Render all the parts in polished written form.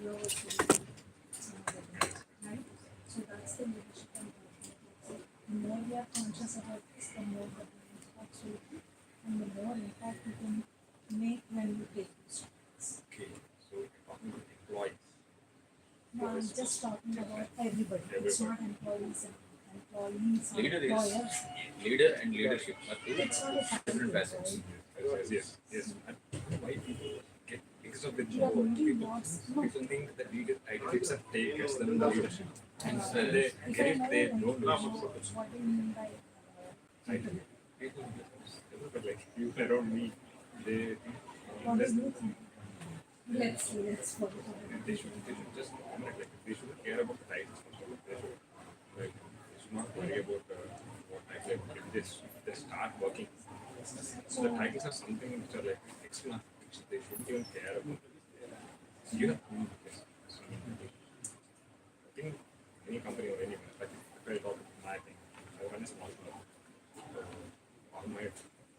grow to some other things, right? So that's the leadership I'm talking about. So the more we are conscious about this, the more the brain absolutely, and the more impact we can make when we take these steps. Okay, so you're talking about employees. No, I'm just talking about everybody. It's not employees and employees or Leader is employers. leader and leadership are two It's not a different category, facets. right? Yes. And why people get because of the You are only people, what's no. people think that leader identities are take gets them the leadership. And when they If get I it, may, they like, don't do what do you mean by it. People, but like people around me, they think what do less you think? Let's see, let's follow. they should just dominate. Like they shouldn't care about the titles. They should not worry about what title. If they start working, so the titles are something which are like extra. Which they shouldn't even care about. You know, yes. I think any company or any like if I talk about my thing, I run a small club. All my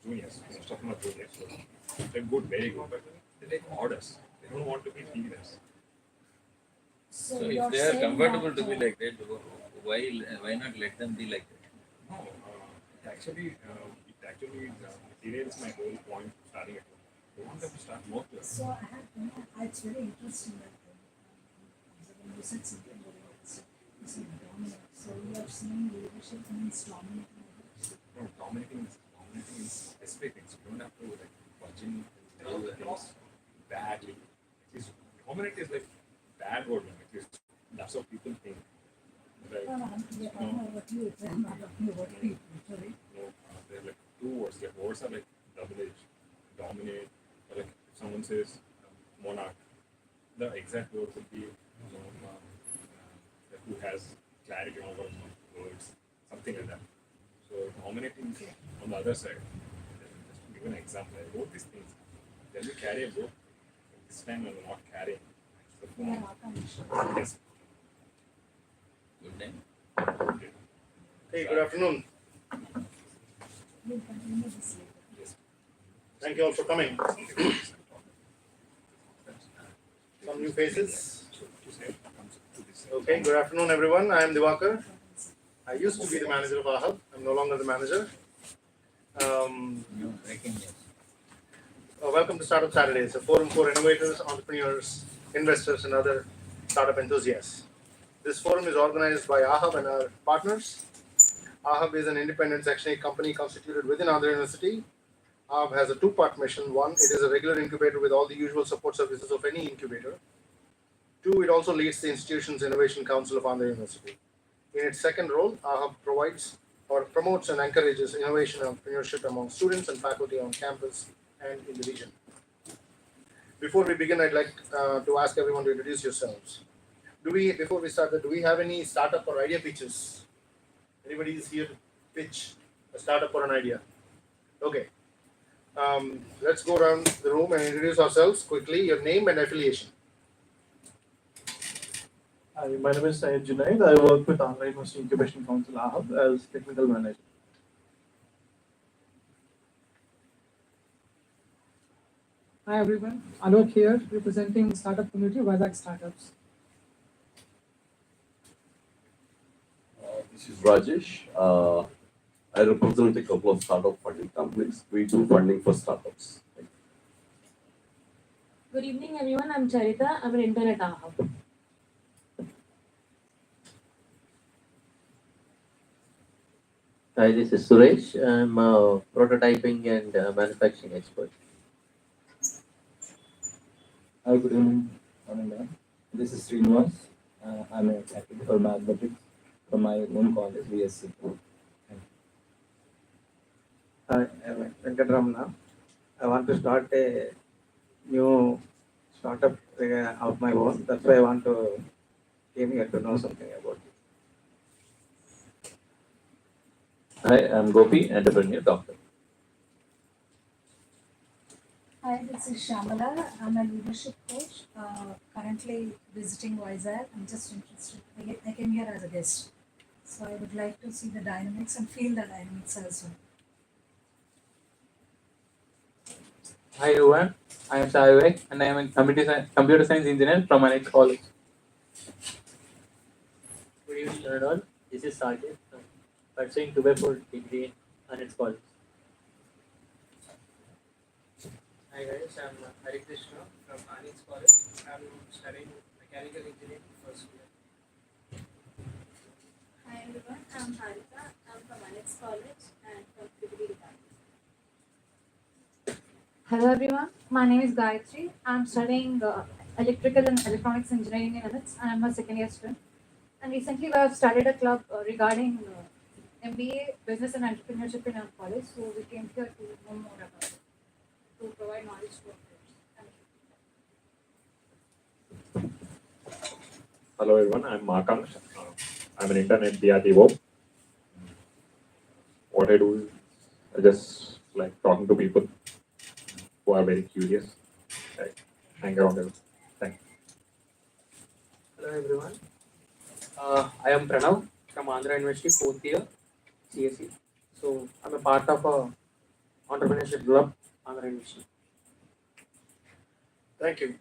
juniors, most of them are juniors, so they're good, very good, but they take orders. They don't want to be leaders. So So if you're they are saying comfortable that, to be like that, why not let them be like that? No, it actually derails my whole point of starting at home. I want them to start more clear. so I have, it's very interesting that you said something very interesting. You said dominant. So you are saying leadership means dominating others. No, dominating is specific things. You don't have to like watching all the things badly. It is dominant is like bad word. Like it is, that's what people think. Right? No, no, I'm talking about you. I'm not talking about people. Sorry. No, they're like two words. Like words are like double edged, dominate. Or like if someone says monarch, the exact word would be who has clarity over words, something like that. So dominating on the other side. Just to give an example, I wrote these things. Then we carry a book. This time I'm not carrying. So, We are Akansha. yes. Good name. Okay. Hey, good afternoon. We'll continue this later. Yes. Thank you all for coming. Some new faces. Okay, good afternoon, everyone. I am Diwakar. I used to be the manager of Ahab. I'm no longer the manager. New breaking news. Welcome to Startup Saturdays, a forum for innovators, entrepreneurs, investors, and other startup enthusiasts. This forum is organized by Ahab and our partners. Ahab is an independent Section 8 company constituted within Andhra University. Ahab has a two-part mission. One, it is a regular incubator with all the usual support services of any incubator. Two, it also leads the institution's Innovation Council of Andhra University. In its second role, Ahab provides or promotes and encourages innovation and entrepreneurship among students and faculty on campus and in the region. Before we begin, I'd like to ask everyone to introduce yourselves. Before we start, do we have any startup or idea pitches? Anybody is here to pitch a startup or an idea? Okay. Let's go around the room and introduce ourselves quickly. Your name and affiliation. Hi, my name is Syed Junaid. I work with Andhra University Incubation Council Ahab as technical manager. Hi everyone, Alok here representing startup community Vizag Startups. This is Rajesh. I represent a couple of startup funding companies. We do funding for startups. Good evening, everyone. I'm Charita. I'm an intern at Ahab. Hi, this is Suresh. I'm a prototyping and manufacturing expert. Hi, good evening, Ananda. This is Srinivas. I'm a faculty for mathematics from my own college, VSC. Hi, I'm Venkatramana. I want to start a new startup of my own. That's why I want to came here to know something about it. Hi, I'm Gopi, entrepreneur doctor. Hi, this is Shamala. I'm a leadership coach, currently visiting Vizag. I'm just interested. I came here as a guest. So I would like to see the dynamics and feel the dynamics also. Hi everyone, I am Savivek and I am a computer science engineer from Alex College. Good evening, everyone. This is Sajid, pursuing 2x4 degree in Alex College. Hi guys, I'm Hari Krishna from Anix College. I'm studying mechanical engineering first year. Hi everyone, I'm Harita. I'm from Alex College and from degree department. Hello everyone, my name is Gayatri. I'm studying electrical and electronics engineering in Alex and I'm a second year student. And recently we have started a club regarding MBA, business and entrepreneurship in our college. So we came here to know more about it, to provide knowledge to our peers. Thank you. Hello everyone, I'm Makansh. I'm an intern at DRDO. What I do is I just like talking to people who are very curious. Like, hang around them. Thanks. Hello everyone. I am Pranav from Andhra University, 4th year CSE. So I'm a part of a entrepreneurship club, Andhra University. Thank you.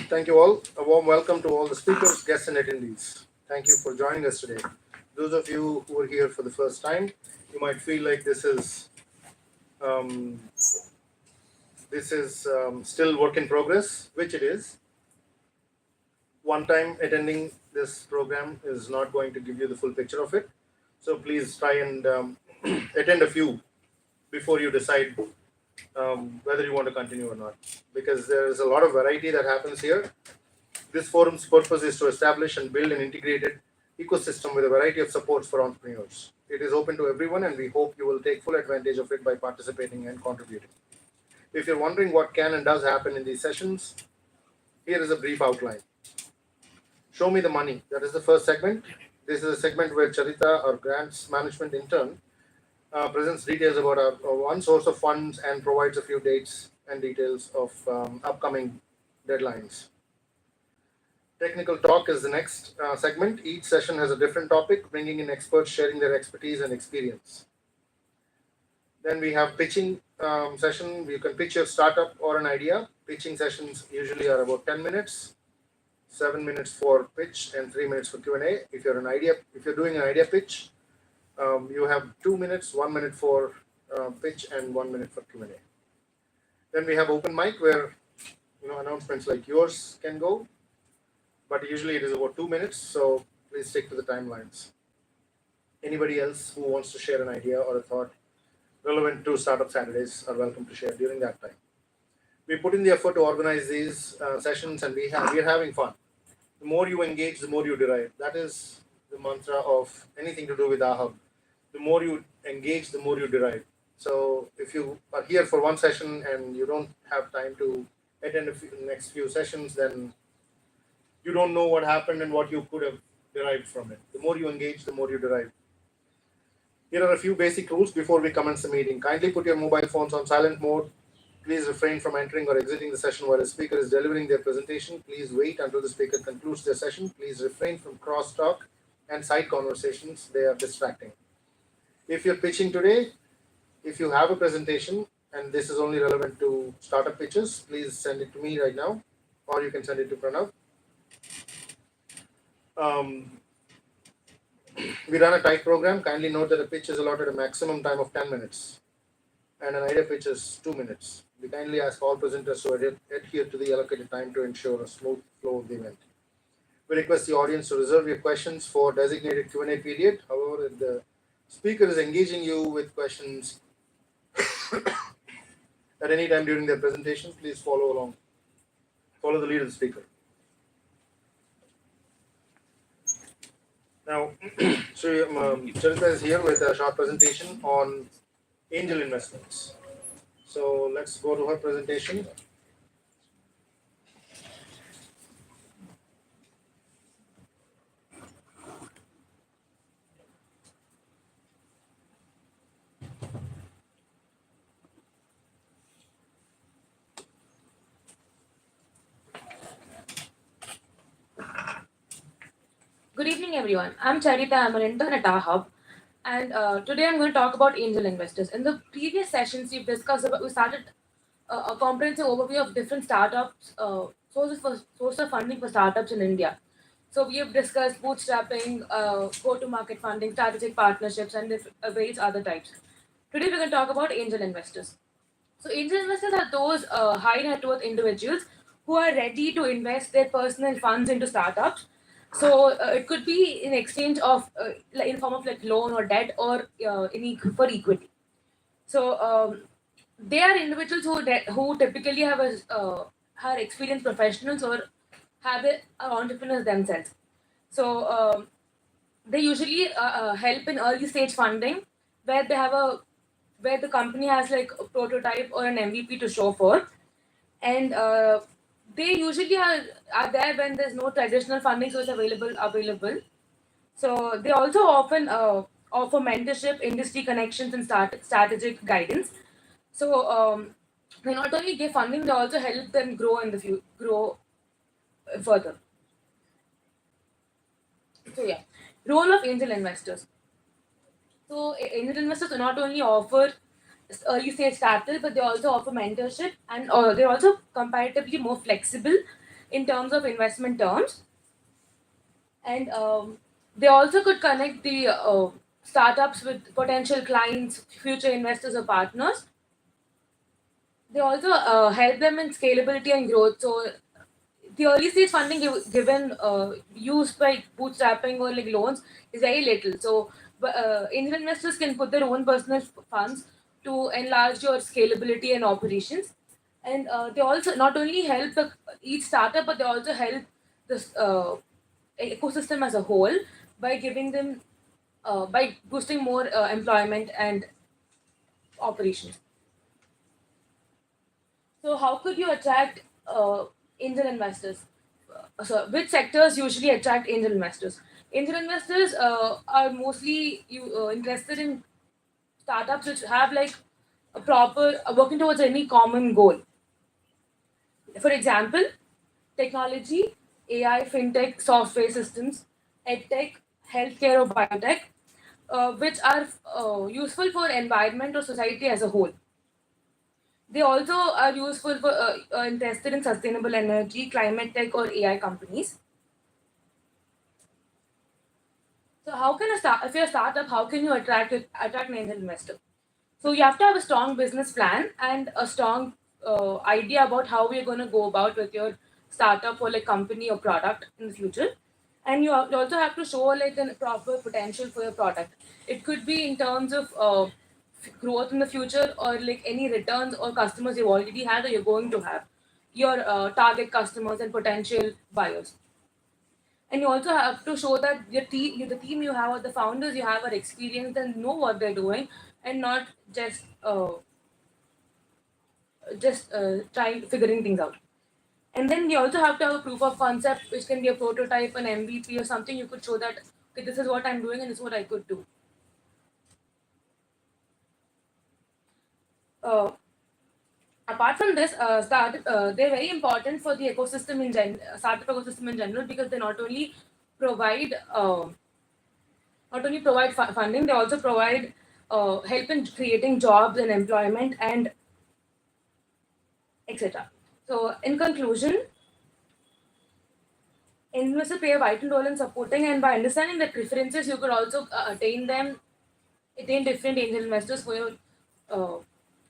Thank you all. A warm welcome to all the speakers, guests, and attendees. Thank you for joining us today. Those of you who are here for the first time, you might feel like this is still work in progress, which it is. One time attending this program is not going to give you the full picture of it. So please try and attend a few before you decide whether you want to continue or not, because there is a lot of variety that happens here. This forum's purpose is to establish and build an integrated ecosystem with a variety of supports for entrepreneurs. It is open to everyone and we hope you will take full advantage of it by participating and contributing. If you're wondering what can and does happen in these sessions, here is a brief outline. Show me the money. That is the first segment. This is a segment where Charita, our grants management intern, presents details about our one source of funds and provides a few dates and details of upcoming deadlines. Technical talk is the next segment. Each session has a different topic, bringing in experts sharing their expertise and experience. Then we have pitching session. You can pitch your startup or an idea. Pitching sessions usually are about 10 minutes, 7 minutes for pitch and 3 minutes for Q&A. If you're doing an idea pitch, you have 2 minutes, 1 minute for pitch and 1 minute for Q&A. Then we have open mic where announcements like yours can go, but usually it is about 2 minutes, so please stick to the timelines. Anybody else who wants to share an idea or a thought relevant to Startup Saturdays are welcome to share during that time. We put in the effort to organize these sessions and we are having fun. The more you engage, the more you derive. That is the mantra of anything to do with AHUB. The more you engage, the more you derive. So if you are here for one session and you don't have time to attend the next few sessions, then you don't know what happened and what you could have derived from it. The more you engage, the more you derive. Here are a few basic rules before we commence the meeting. Kindly put your mobile phones on silent mode. Please refrain from entering or exiting the session while the speaker is delivering their presentation. Please wait until the speaker concludes their session. Please refrain from crosstalk and side conversations. They are distracting. If you're pitching today, if you have a presentation, and this is only relevant to startup pitches, please send it to me right now, or you can send it to Pranav. We run a tight program. Kindly note that a pitch is allotted a maximum time of 10 minutes and an idea pitch is 2 minutes. We kindly ask all presenters to adhere to the allocated time to ensure a smooth flow of the event. We request the audience to reserve your questions for designated Q&A period. However, if the speaker is engaging you with questions at any time during their presentation, please follow along. Follow the lead of the speaker. Now, Charita is here with a short presentation on angel investments. So let's go to her presentation. Good evening, everyone. I'm Charita. I'm an intern at AHUB. And today I'm going to talk about angel investors. In the previous sessions, we started a comprehensive overview of different startups, sources of funding for startups in India. So we have discussed bootstrapping, go-to-market funding, strategic partnerships, and various other types. Today we're going to talk about angel investors. So angel investors are those high net worth individuals who are ready to invest their personal funds into startups. So it could be in exchange of, like in form of like loan or debt, or for equity. So they are individuals who typically are experienced professionals or are entrepreneurs themselves. So they usually help in early stage funding, where where the company has like a prototype or an MVP to show for, and they usually are there when there's no traditional funding source available. So they also often offer mentorship, industry connections, and strategic guidance. So they not only give funding, they also help them grow in the grow further. So yeah, role of angel investors. So angel investors not only offer early stage capital, but they also offer mentorship, and they're also comparatively more flexible in terms of investment terms. And they also could connect the startups with potential clients, future investors, or partners. They also help them in scalability and growth. So the early stage funding given used by bootstrapping or like loans is very little. So angel investors can put their own personal funds to enlarge your scalability and operations. And they also not only help each startup, but they also help this ecosystem as a whole by giving them by boosting more employment and operations. So how could you attract angel investors? So which sectors usually attract angel investors? Angel investors are mostly interested in startups which have like a proper working towards any common goal. For example, technology, AI, fintech, software systems, edtech, healthcare or biotech, which are useful for environment or society as a whole. They also are useful for interested in sustainable energy, climate tech, or AI companies. So, how can if you're a startup, how can you attract an angel investor? So, you have to have a strong business plan and a strong idea about how you're going to go about with your startup or like company or product in the future. And you also have to show like a proper potential for your product. It could be in terms of growth in the future, or like any returns or customers you've already had or you're going to have, your target customers and potential buyers. And you also have to show that the team you have or the founders you have are experienced and know what they're doing, and not just trying figuring things out. And then you also have to have a proof of concept, which can be a prototype, an MVP, or something you could show that, okay, this is what I'm doing and this is what I could do. Apart from this, they're very important for the ecosystem startup ecosystem in general, because they not only provide funding, they also provide help in creating jobs and employment and etc. So, in conclusion, investors play a vital role in supporting, and by understanding their preferences, you could also attain different angel investors for your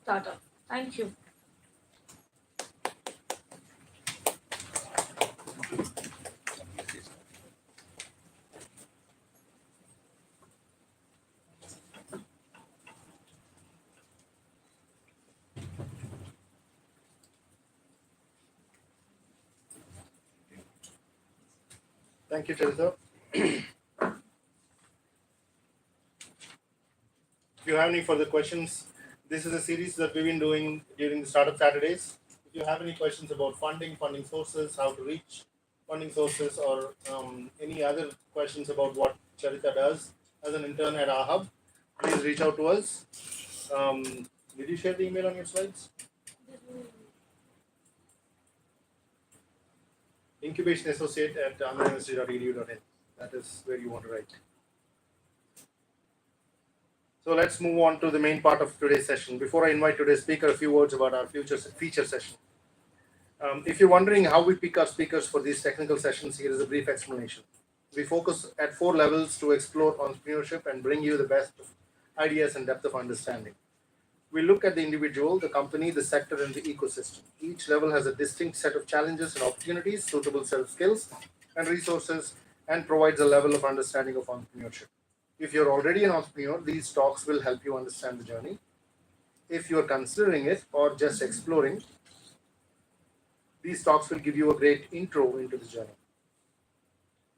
startup. Thank you. Thank you, Charita. If you have any further questions, this is a series that we've been doing during the Startup Saturdays. If you have any questions about funding sources, how to reach funding sources, or any other questions about what Charita does as an intern at AHUB, please reach out to us. Did you share the email on your slides? Incubation Associate at andhrauniversity.edu.in. That is where you want to write. So let's move on to the main part of today's session. Before I invite today's speaker, a few words about our future feature session. If you're wondering how we pick our speakers for these technical sessions, here is a brief explanation. We focus at 4 levels to explore entrepreneurship and bring you the best ideas and depth of understanding. We look at the individual, the company, the sector, and the ecosystem. Each level has a distinct set of challenges and opportunities, suitable set of skills and resources, and provides a level of understanding of entrepreneurship. If you're already an entrepreneur, these talks will help you understand the journey. If you're considering it or just exploring, these talks will give you a great intro into the journey.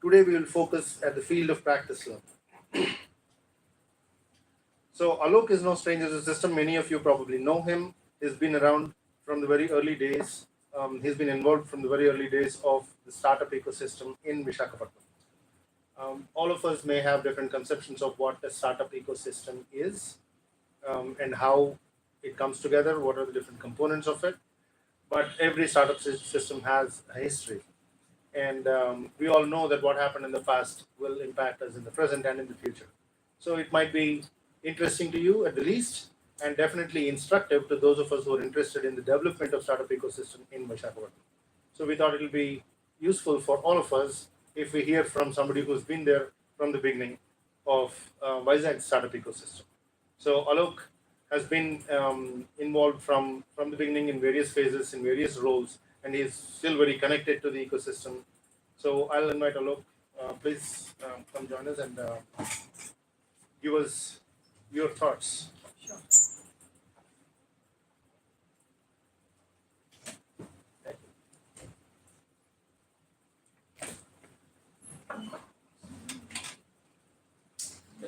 Today we will focus at the field of practice learning. So Alok is no stranger to the system. Many of you probably know him. He's been around from the very early days. He's been involved from the very early days of the startup ecosystem in Visakhapatnam. All of us may have different conceptions of what a startup ecosystem is and how it comes together, what are the different components of it. But every startup system has a history. And we all know that what happened in the past will impact us in the present and in the future. So it might be interesting to you at the least, and definitely instructive to those of us who are interested in the development of startup ecosystem in Visakhapatnam. So we thought it will be useful for all of us if we hear from somebody who's been there from the beginning of Vizag's startup ecosystem. So Alok has been involved from the beginning in various phases, in various roles, and he's still very connected to the ecosystem. So I'll invite Alok, please come join us and give us your thoughts. Sure.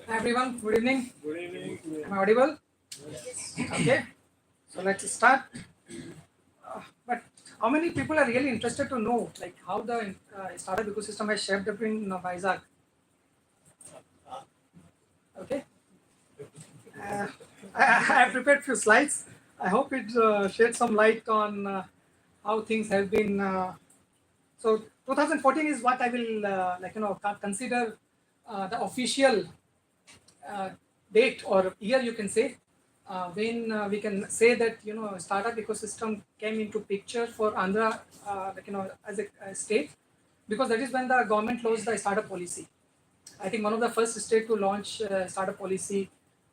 Hi everyone, good evening. Good evening. Am I audible? Yes. Okay, so let's start. But how many people are really interested to know like how the startup ecosystem has shaped up in Vizag? Okay. I have prepared few slides. I hope it sheds some light on how things have been. So 2014 is what I will consider the official date or year, you can say, when we can say that startup ecosystem came into picture for Andhra as a state, because that is when the government launched the startup policy. I think one of the first state to launch startup policy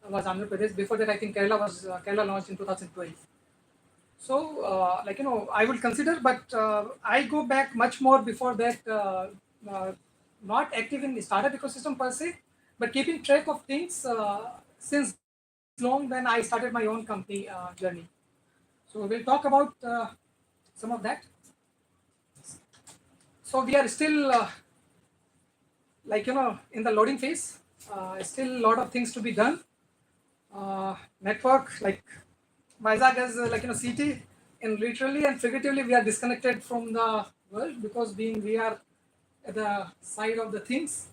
was Andhra Pradesh. Before that, I think Kerala launched in 2012. So I will consider, but I go back much more before that, not active in the startup ecosystem per se, but keeping track of things since long when I started my own company journey. So we'll talk about some of that. So we are still in the loading phase. Still a lot of things to be done. Network, like Vizag as city, and literally and figuratively we are disconnected from the world, because we are at the side of the things.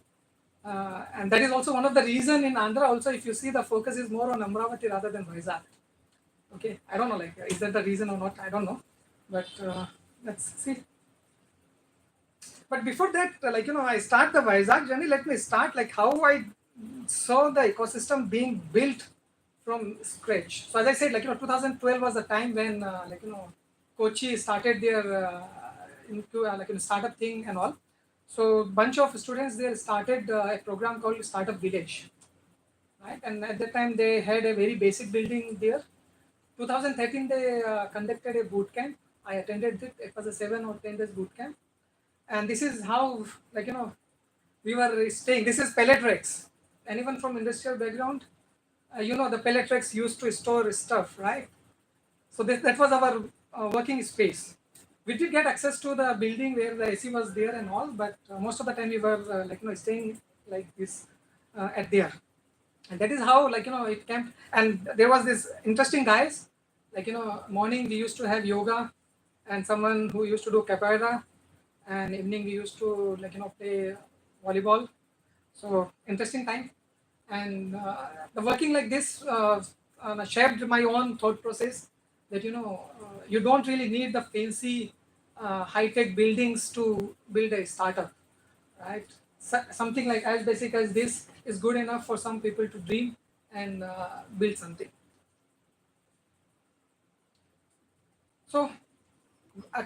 And that is also one of the reason in Andhra also, if you see, the focus is more on Amravati rather than Vizag. Okay, I don't know, is that the reason or not? I don't know, but let's see. But before that, I start the Vizag journey. Let me start how I saw the ecosystem being built from scratch. So as I said, 2012 was the time when Kochi started their into startup thing and all. So bunch of students there started a program called Startup Village, right? And at that time they had a very basic building there. 2013 they conducted a boot camp. I attended it. It was a 7 or 10 days boot camp, and this is how we were staying. This is pellet racks. Anyone from industrial background, the pellet racks used to store stuff, right? So that was our working space. We did get access to the building where the AC was there and all, but most of the time we were staying like this at there, and that is how it came. And there was this interesting guys, morning we used to have yoga, and someone who used to do capoeira, and evening we used to play volleyball. So interesting time, and the working like this shaped my own thought process. That you don't really need the fancy high-tech buildings to build a startup, right? Something like as basic as this is good enough for some people to dream and build something. So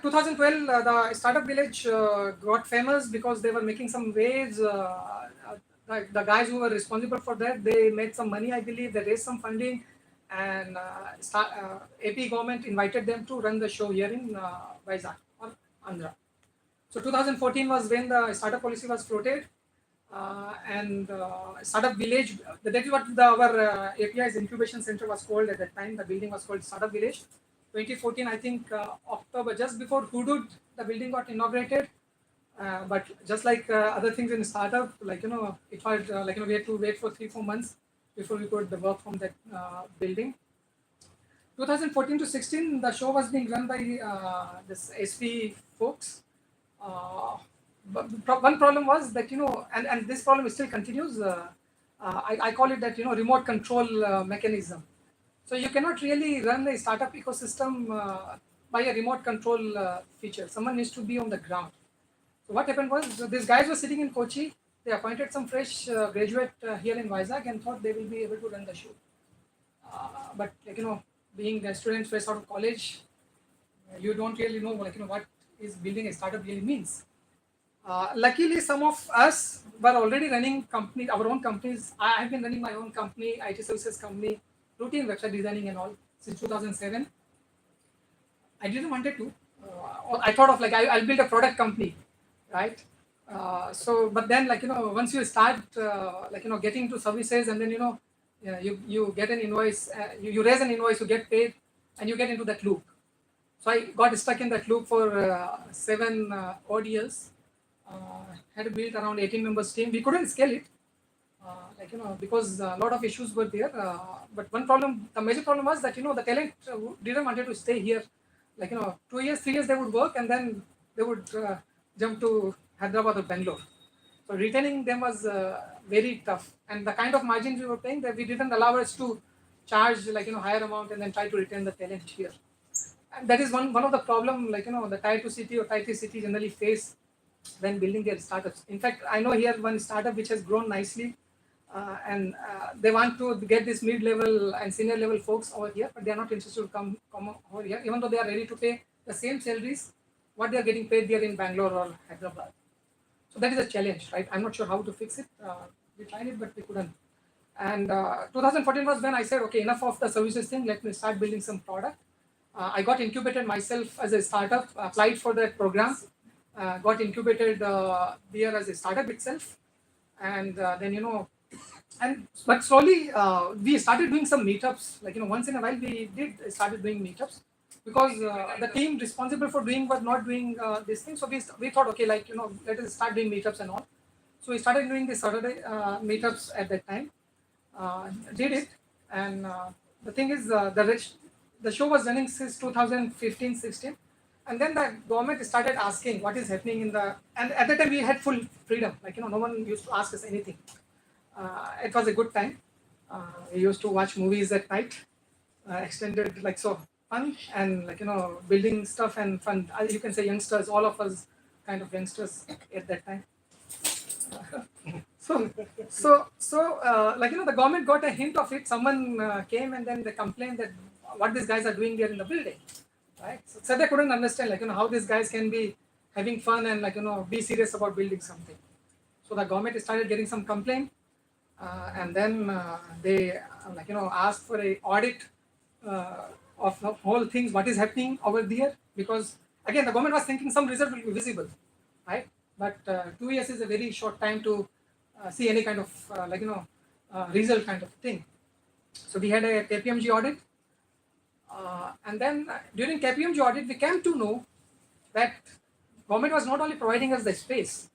2012, the Startup Village got famous because they were making some waves. The guys who were responsible for that, they made some money, I believe. They raised some funding, and AP government invited them to run the show here in Vizag or Andhra. So 2014 was when the startup policy was floated, and Startup Village. That is what our API's incubation center was called at that time. The building was called Startup Village. 2014, I think October, just before Hudud, the building got inaugurated. But just like other things in startup, like it was we had to wait for 3-4 months before we could work from that building. 2014 to 16, the show was being run by this SP folks. But one problem was that and this problem still continues. I call it that remote control mechanism. So you cannot really run a startup ecosystem by a remote control feature. Someone needs to be on the ground. So what happened was these guys were sitting in Kochi. They appointed some fresh graduate here in Vizag and thought they will be able to run the show. But being a student fresh out of college, you don't really know what is building a startup really means. Luckily, some of us were already running companies, our own companies. I have been running my own company, IT services company, routine website designing and all since 2007. I didn't want to. I thought of I'll build a product company, right? But then once you start getting into services, and then you get an invoice, you raise an invoice, you get paid, and you get into that loop. So I got stuck in that loop for 7 odd years. Had built around 18 members team. We couldn't scale it, because a lot of issues were there. But one problem, the major problem was that the talent didn't wanted to stay here. 2 years, 3 years they would work, and then they would jump to Hyderabad or Bangalore. So retaining them was very tough, and the kind of margins we were paying, that we didn't allow us to charge higher amount and then try to retain the talent here. And that is one of the problem the tier 2 city or tier 3 city generally face when building their startups. In fact, I know here one startup which has grown nicely, and they want to get this mid-level and senior level folks over here, but they are not interested to come over here, even though they are ready to pay the same salaries what they are getting paid there in Bangalore or Hyderabad. So that is a challenge, right? I'm not sure how to fix it. We tried it, but we couldn't. And 2014 was when I said, okay, enough of the services thing. Let me start building some product. I got incubated myself as a startup, applied for that program. Got incubated there as a startup itself, and then but slowly we started doing some meetups. Once in a while we started doing meetups, because the team responsible for doing was not doing this thing. So we thought, okay, let us start doing meetups and all. So we started doing the Saturday meetups at that time. Did it, and the thing is, the show was running since 2015-16. And then the government started asking what is happening and at that time we had full freedom. No one used to ask us anything. It was a good time. We used to watch movies at night, extended fun, and building stuff and fun. You can say youngsters, all of us kind of youngsters at that time. The government got a hint of it. Someone came and then they complained that what these guys are doing there in the building. Right, so they couldn't understand how these guys can be having fun and be serious about building something. So the government started getting some complaint, and then they asked for a audit of the whole things, what is happening over there, because again the government was thinking some result will be visible, right? But 2 years is a very short time to see any kind of result kind of thing. So we had a KPMG audit. And then during KPMG audit, we came to know that government was not only providing us the space,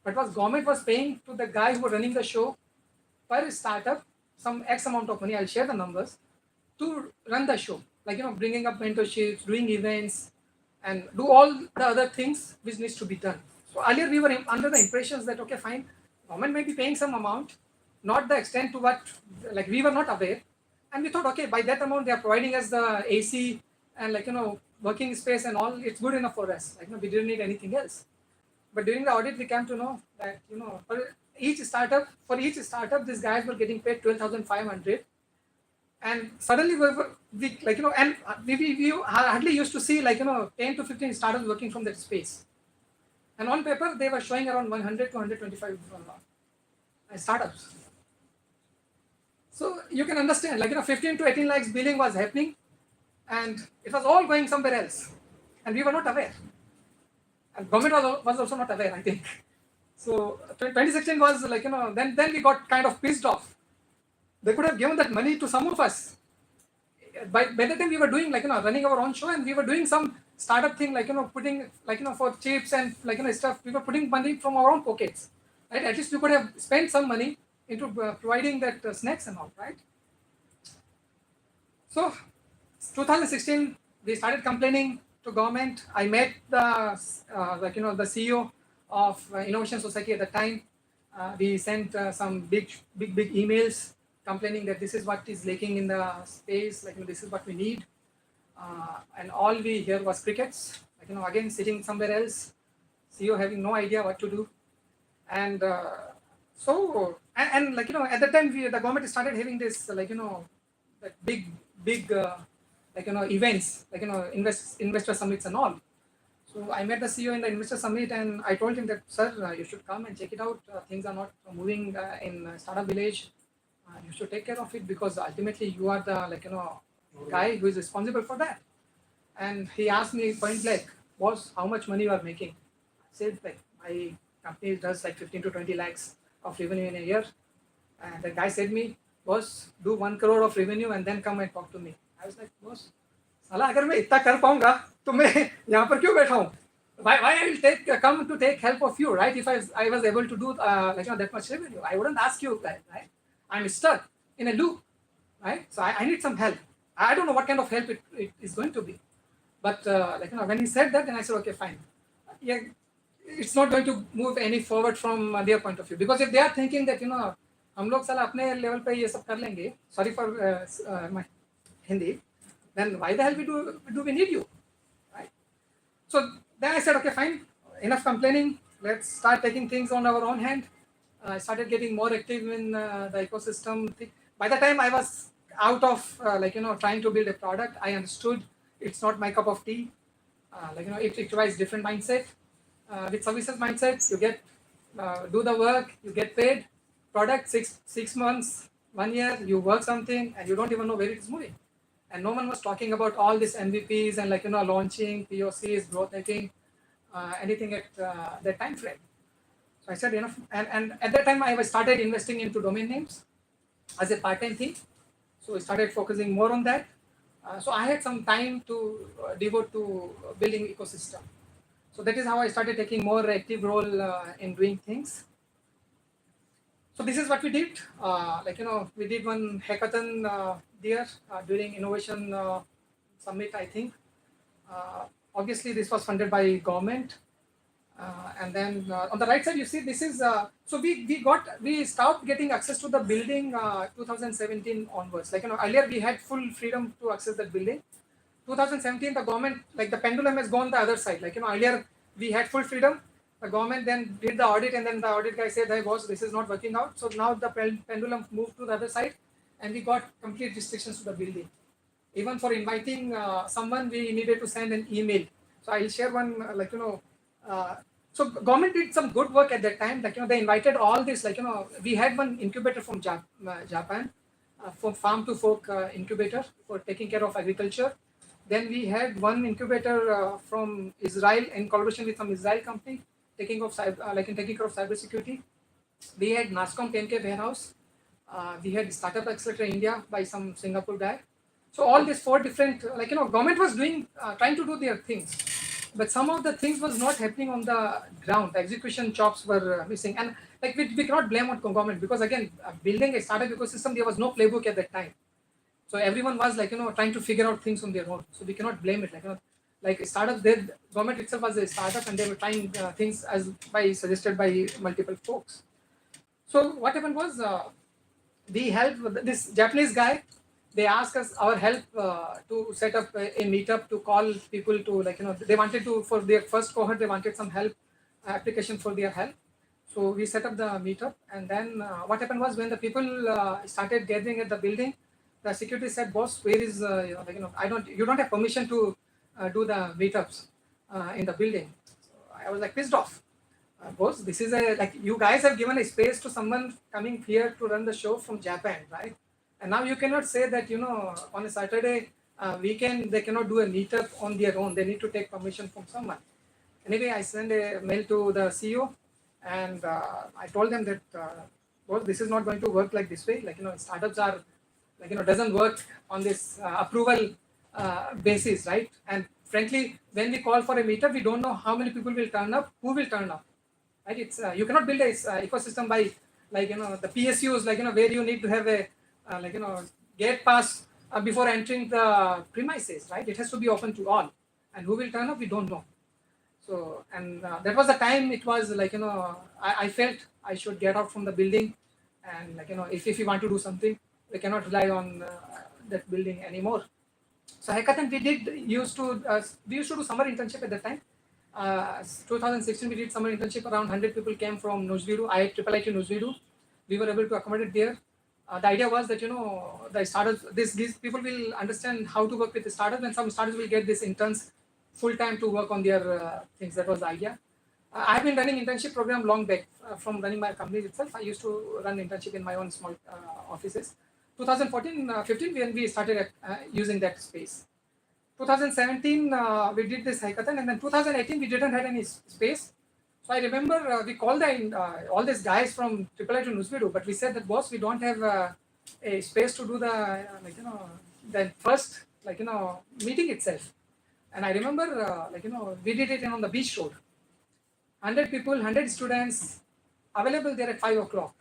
but government was paying to the guy who were running the show per startup some X amount of money. I'll share the numbers to run the show, bringing up mentorships, doing events, and do all the other things which needs to be done. So earlier we were under the impressions that okay, fine, government may be paying some amount, not the extent to what we were not aware. And we thought, okay, by that amount, they are providing us the AC and working space and all. It's good enough for us. We didn't need anything else. But during the audit, we came to know that each startup, these guys were getting paid 12,500. And suddenly we like, and we hardly used to see 10 to 15 startups working from that space. And on paper, they were showing around 100 to 125 startups. So you can understand, 15 to 18 lakhs billing was happening, and it was all going somewhere else, and we were not aware. And government was also not aware, I think. So 2016 was then we got kind of pissed off. They could have given that money to some of us. By the time we were doing running our own show, and we were doing some startup thing putting for chips and stuff, we were putting money from our own pockets, right? At least we could have spent some money into providing that snacks and all, right? So 2016 we started complaining to government. I met the the CEO of Innovation Society at the time. We sent some big emails complaining that this is what is lacking in the space, this is what we need, and all we hear was crickets. Again sitting somewhere else, CEO having no idea what to do, and so at the time the government started having this that big events investor summits and all. So I met the CEO in the investor summit, and I told him that, sir, you should come and check it out. Things are not moving in Startup Village. You should take care of it, because ultimately you are the guy who is responsible for that. And he asked me point blank, boss, how much money you are making? I said my company does 15 to 20 lakhs of revenue in a year. And the guy said me, boss, do 1 crore of revenue and then come and talk to me. I was like, boss, साला अगर मैं इतना कर पाऊंगा तो मैं यहाँ पर क्यों बैठा हूँ? Why I will come to take help of you, right? If I was able to do that much revenue, I wouldn't ask you that, right? I'm stuck in a loop, right? So I need some help. I don't know what kind of help it is going to be, but when he said that, then I said, okay, fine. Yeah, it's not going to move any forward from their point of view, because if they are thinking that हम लोग साला अपने level पे ये सब कर लेंगे, sorry for my Hindi, then why the hell do we need you, right? So then I said, okay, fine, enough complaining. Let's start taking things on our own hand. I started getting more active in the ecosystem. By the time I was out of trying to build a product, I understood it's not my cup of tea. It requires different mindset. With services mindset, you get do the work, you get paid. Product 6 months, 1 year, you work something and you don't even know where it is moving. And no one was talking about all these MVPs and launching, POCs, growth hacking, anything at that time frame. So I said enough, and at that time I started investing into domain names as a part-time thing. So I started focusing more on that. So I had some time to devote to building ecosystem. So that is how I started taking more active role in doing things. So this is what we did. We did one hackathon there during Innovation Summit, I think. Obviously, this was funded by government. And then on the right side, you see this is so we stopped getting access to the building 2017 onwards. Earlier we had full freedom to access that building. 2017, the government, the pendulum has gone the other side. Earlier we had full freedom. The government then did the audit, and then the audit guy said, "Hey boss, this is not working out." So now the pendulum moved to the other side, and we got complete restrictions to the building. Even for inviting someone, we needed to send an email. So I'll share one so government did some good work at that time. They invited all this, we had one incubator from Japan, from farm to fork incubator for taking care of agriculture. Then we had one incubator from Israel in collaboration with some Israel company, taking care of cybersecurity. We had NASCOM 10K warehouse. We had Startup Accelerator India by some Singapore guy. So all these 4 different, government was doing, trying to do their things. But some of the things was not happening on the ground. The execution chops were missing, and we cannot blame on government, because again, building a startup ecosystem, there was no playbook at that time. So everyone was trying to figure out things on their own. So we cannot blame it. Startups, government itself was a startup, and they were trying things suggested by multiple folks. So what happened was we helped this Japanese guy. They asked us our help to set up a meetup to call people to they wanted to, for their first cohort, they wanted some help, application for their help. So we set up the meetup, and then what happened was when the people started gathering at the building, the security said, "Boss, where is you don't have permission to do the meetups in the building." So I was like pissed off. Boss, this is you guys have given a space to someone coming here to run the show from Japan, right? And now you cannot say that on a Saturday weekend they cannot do a meetup on their own. They need to take permission from someone. Anyway, I sent a mail to the CEO, and I told them that well, this is not going to work like this way. Startups are doesn't work on this approval basis, right? And frankly, when we call for a meetup, we don't know how many people will turn up, who will turn up, right? It's you cannot build a ecosystem by the PSUs, where you need to have a gate pass before entering the premises, right? It has to be open to all, and who will turn up, we don't know. So, and that was the time it was I felt I should get out from the building, and if we want to do something, we cannot rely on that building anymore. So hackathon we used to do summer internship at that time. 2016 we did summer internship. Around 100 people came from Nujvidu, IIT Nujvidu. We were able to accommodate there. The idea was that the startups, these people will understand how to work with the startups, and some startups will get these interns full time to work on their things. That was the idea. I've been running internship program long back from running my company itself. I used to run internship in my own small offices. 2014-15 when we started using that space. 2017 we did this hackathon, and then 2018 we didn't have any space. So I remember we called all these guys from IIT to Nujvidu, but we said that, boss, we don't have a space to do the first meeting itself. And I remember we did it on the beach road. 100 people, 100 students available there at 5 o'clock.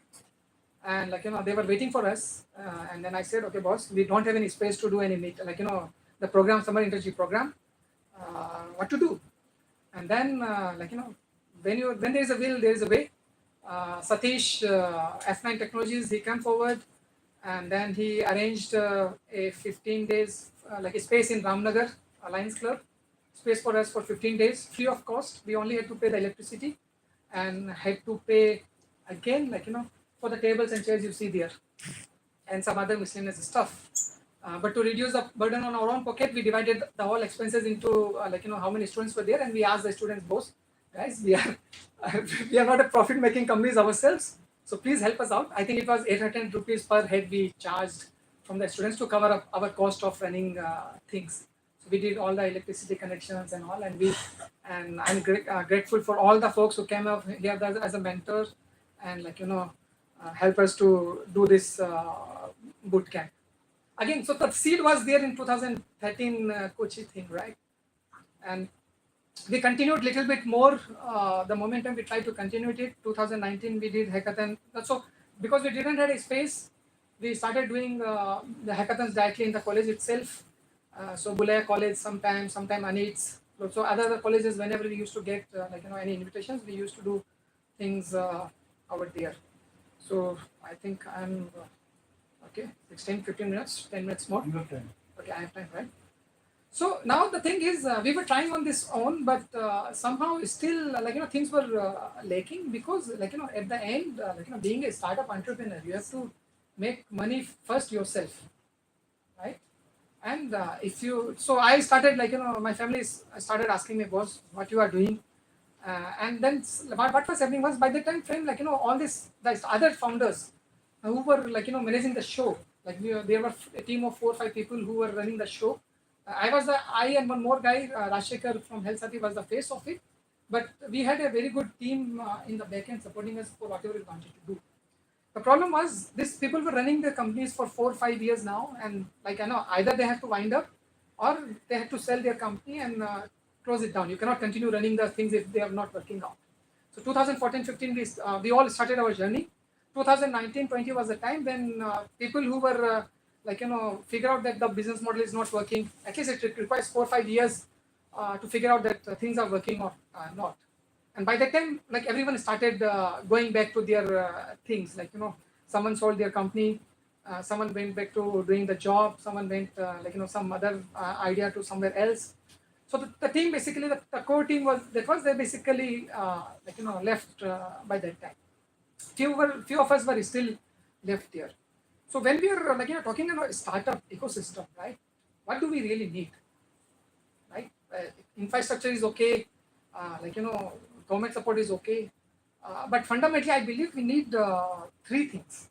And they were waiting for us. And then I said, okay, boss, we don't have any space to do any meet, the program, summer internship program. What to do? And then when there is a will, there is a way. Satish, F9 Technologies, he came forward, and then he arranged a 15 days a space in Ramnagar, Lions Club, space for us for 15 days, free of cost. We only had to pay the electricity and had to pay again, for the tables and chairs you see there, and some other miscellaneous stuff. But to reduce the burden on our own pocket, we divided the whole expenses into how many students were there, and we asked the students, boss, guys, we are not a profit-making companies ourselves, so please help us out. I think it was 800 rupees per head we charged from the students to cover up our cost of running things. So we did all the electricity connections and all, and I'm grateful for all the folks who came up here as a mentor and help us to do this boot camp. Again, so the seed was there in 2013 Kochi thing, right? And we continued little bit more. The momentum we tried to continue it. 2019 we did hackathon. So because we didn't have a space, we started doing the hackathons directly in the college itself. So Bulaya College sometime Anits. So other colleges, whenever we used to get any invitations, we used to do things over there. So I think I'm okay. 16, 15 minutes, 10 minutes more. Okay, I have time, right? So now the thing is, we were trying on this own, but somehow still things were lacking, because at the end, being a startup entrepreneur, you have to make money first yourself, right? And so I started my family started asking me, boss, what you are doing, and then what was happening was, by the time frame all the other founders who were managing the show, there were a team of 4 or 5 people who were running the show. I and one more guy, Rashekar from Health Sati, was the face of it, but we had a very good team in the back end supporting us for whatever we wanted to do. The problem was, these people were running their companies for 4 or 5 years now, and either they have to wind up or they have to sell their company and close it down. You cannot continue running the things if they are not working out. So 2014-15 we all started our journey. 2019-20 was the time when people who were figure out that the business model is not working. At least it requires 4 or 5 years to figure out that things are working or not. And by that time, everyone started going back to their things. Someone sold their company, someone went back to doing the job, someone went some other idea to somewhere else. So the team basically, the core team was, because they basically left by that time. Few of us were still left there. So when we are talking about startup ecosystem, right? What do we really need? Right? Infrastructure is okay, government support is okay, but fundamentally I believe we need three things.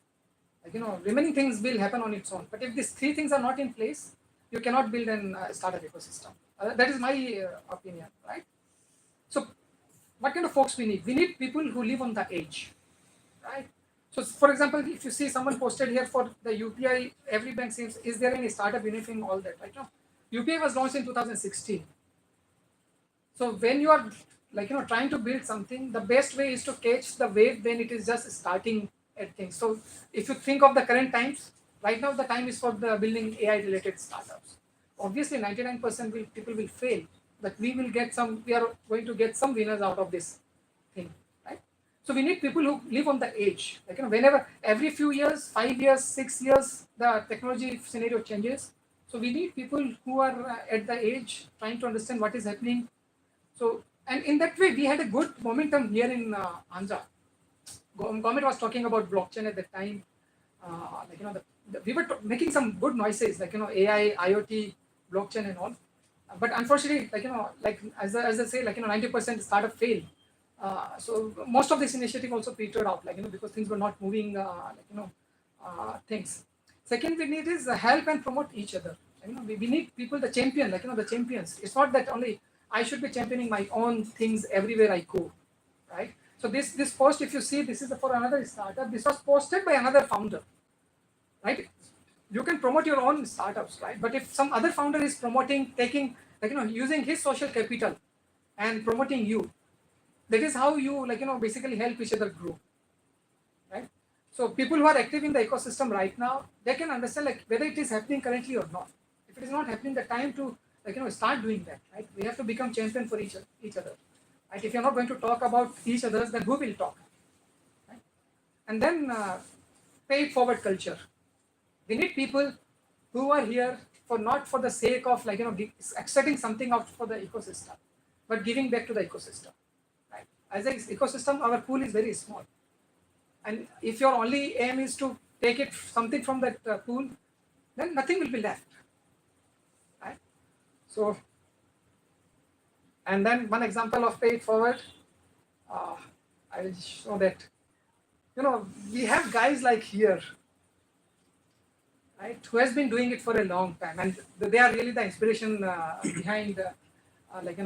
Remaining things will happen on its own. But if these three things are not in place, you cannot build an startup ecosystem. That is my opinion, right? So what kind of folks we need? We need people who live on the edge, right? So for example, if you see someone posted here for the UPI, every bank seems, is there any startup benefiting all that, right? No. UPI was launched in 2016. So when you are trying to build something, the best way is to catch the wave when it is just starting at things. So if you think of the current times, right now the time is for the building AI related startups. Obviously 99% people will fail, but we are going to get some winners out of this thing, right? So we need people who live on the edge. Whenever, every few years, 5 years, 6 years, the technology scenario changes. So we need people who are at the edge, trying to understand what is happening. So, and in that way, we had a good momentum here in Andhra. Government was talking about blockchain at that time. We were making some good noises, AI, IoT, blockchain, and all. But unfortunately, as I say, 90% startup failed. So most of this initiative also petered out, because things were not moving, things. Second, we need is help and promote each other. We need people, the champion, the champions. It's not that only I should be championing my own things everywhere I go, right? So this post, if you see, this is for another startup. This was posted by another founder, right? You can promote your own startups, right? But if some other founder is promoting, taking, using his social capital and promoting you, that is how you, basically help each other grow, right? So people who are active in the ecosystem right now, they can understand whether it is happening currently or not. If it is not happening, the time to start doing that, right? We have to become champion for each other, right? If you're not going to talk about each other, then who will talk, right? And then pay it forward culture. We need people who are here for not for the sake of extracting something out for the ecosystem, but giving back to the ecosystem, right? As an ecosystem, our pool is very small, and if your only aim is to take it something from that pool, then nothing will be left, right? So, and then one example of pay it forward, I will show that. We have guys like here, right, who has been doing it for a long time, and they are really the inspiration behind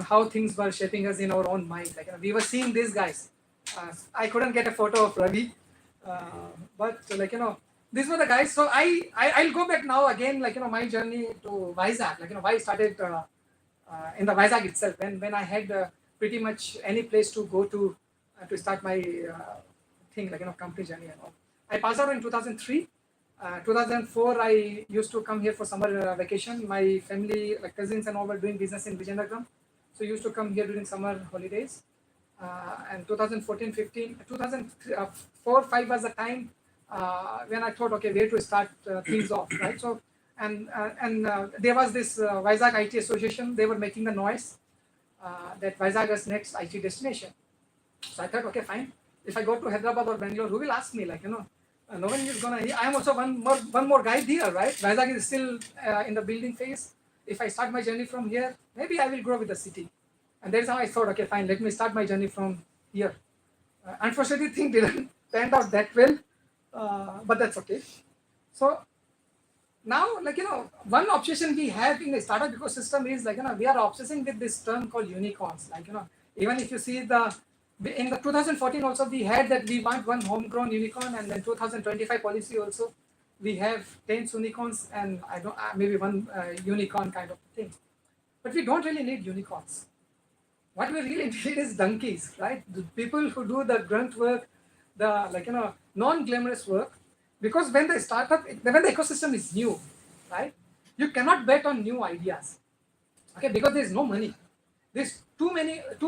how things were shaping us in our own mind. We were seeing these guys. I couldn't get a photo of Ravi, but these were the guys. So I'll go back now again, my journey to Vizag, why I started in the Vizag itself, when I had pretty much any place to go to start my thing, company journey and all. I passed out in 2003. 2004, I used to come here for summer vacation. My family, cousins and all, were doing business in Vijayanagar. So used to come here during summer holidays. And 2014, 15, 2004, 5 was the time when I thought, okay, where to start things off, right? So, and there was this Vizag IT Association. They were making the noise that Vizag is next IT destination. So I thought, okay, fine. If I go to Hyderabad or Bangalore, who will ask me, no one is gonna. I am also one more guy there, right? Vizag is still in the building phase. If I start my journey from here, maybe I will grow with the city. And that's how I thought, okay, fine, let me start my journey from here. Unfortunately, things didn't pan out that well, but that's okay. So now, one obsession we have in the startup ecosystem is we are obsessing with this term called unicorns. Even if you see in the 2014 also we had that we want one homegrown unicorn, and then 2025 policy also we have 10 unicorns and maybe one unicorn kind of thing. But we don't really need unicorns. What we really need is donkeys, right? The people who do the grunt work, the non-glamorous work. Because when the ecosystem is new, right, you cannot bet on new ideas. Okay, because there is no money. There's too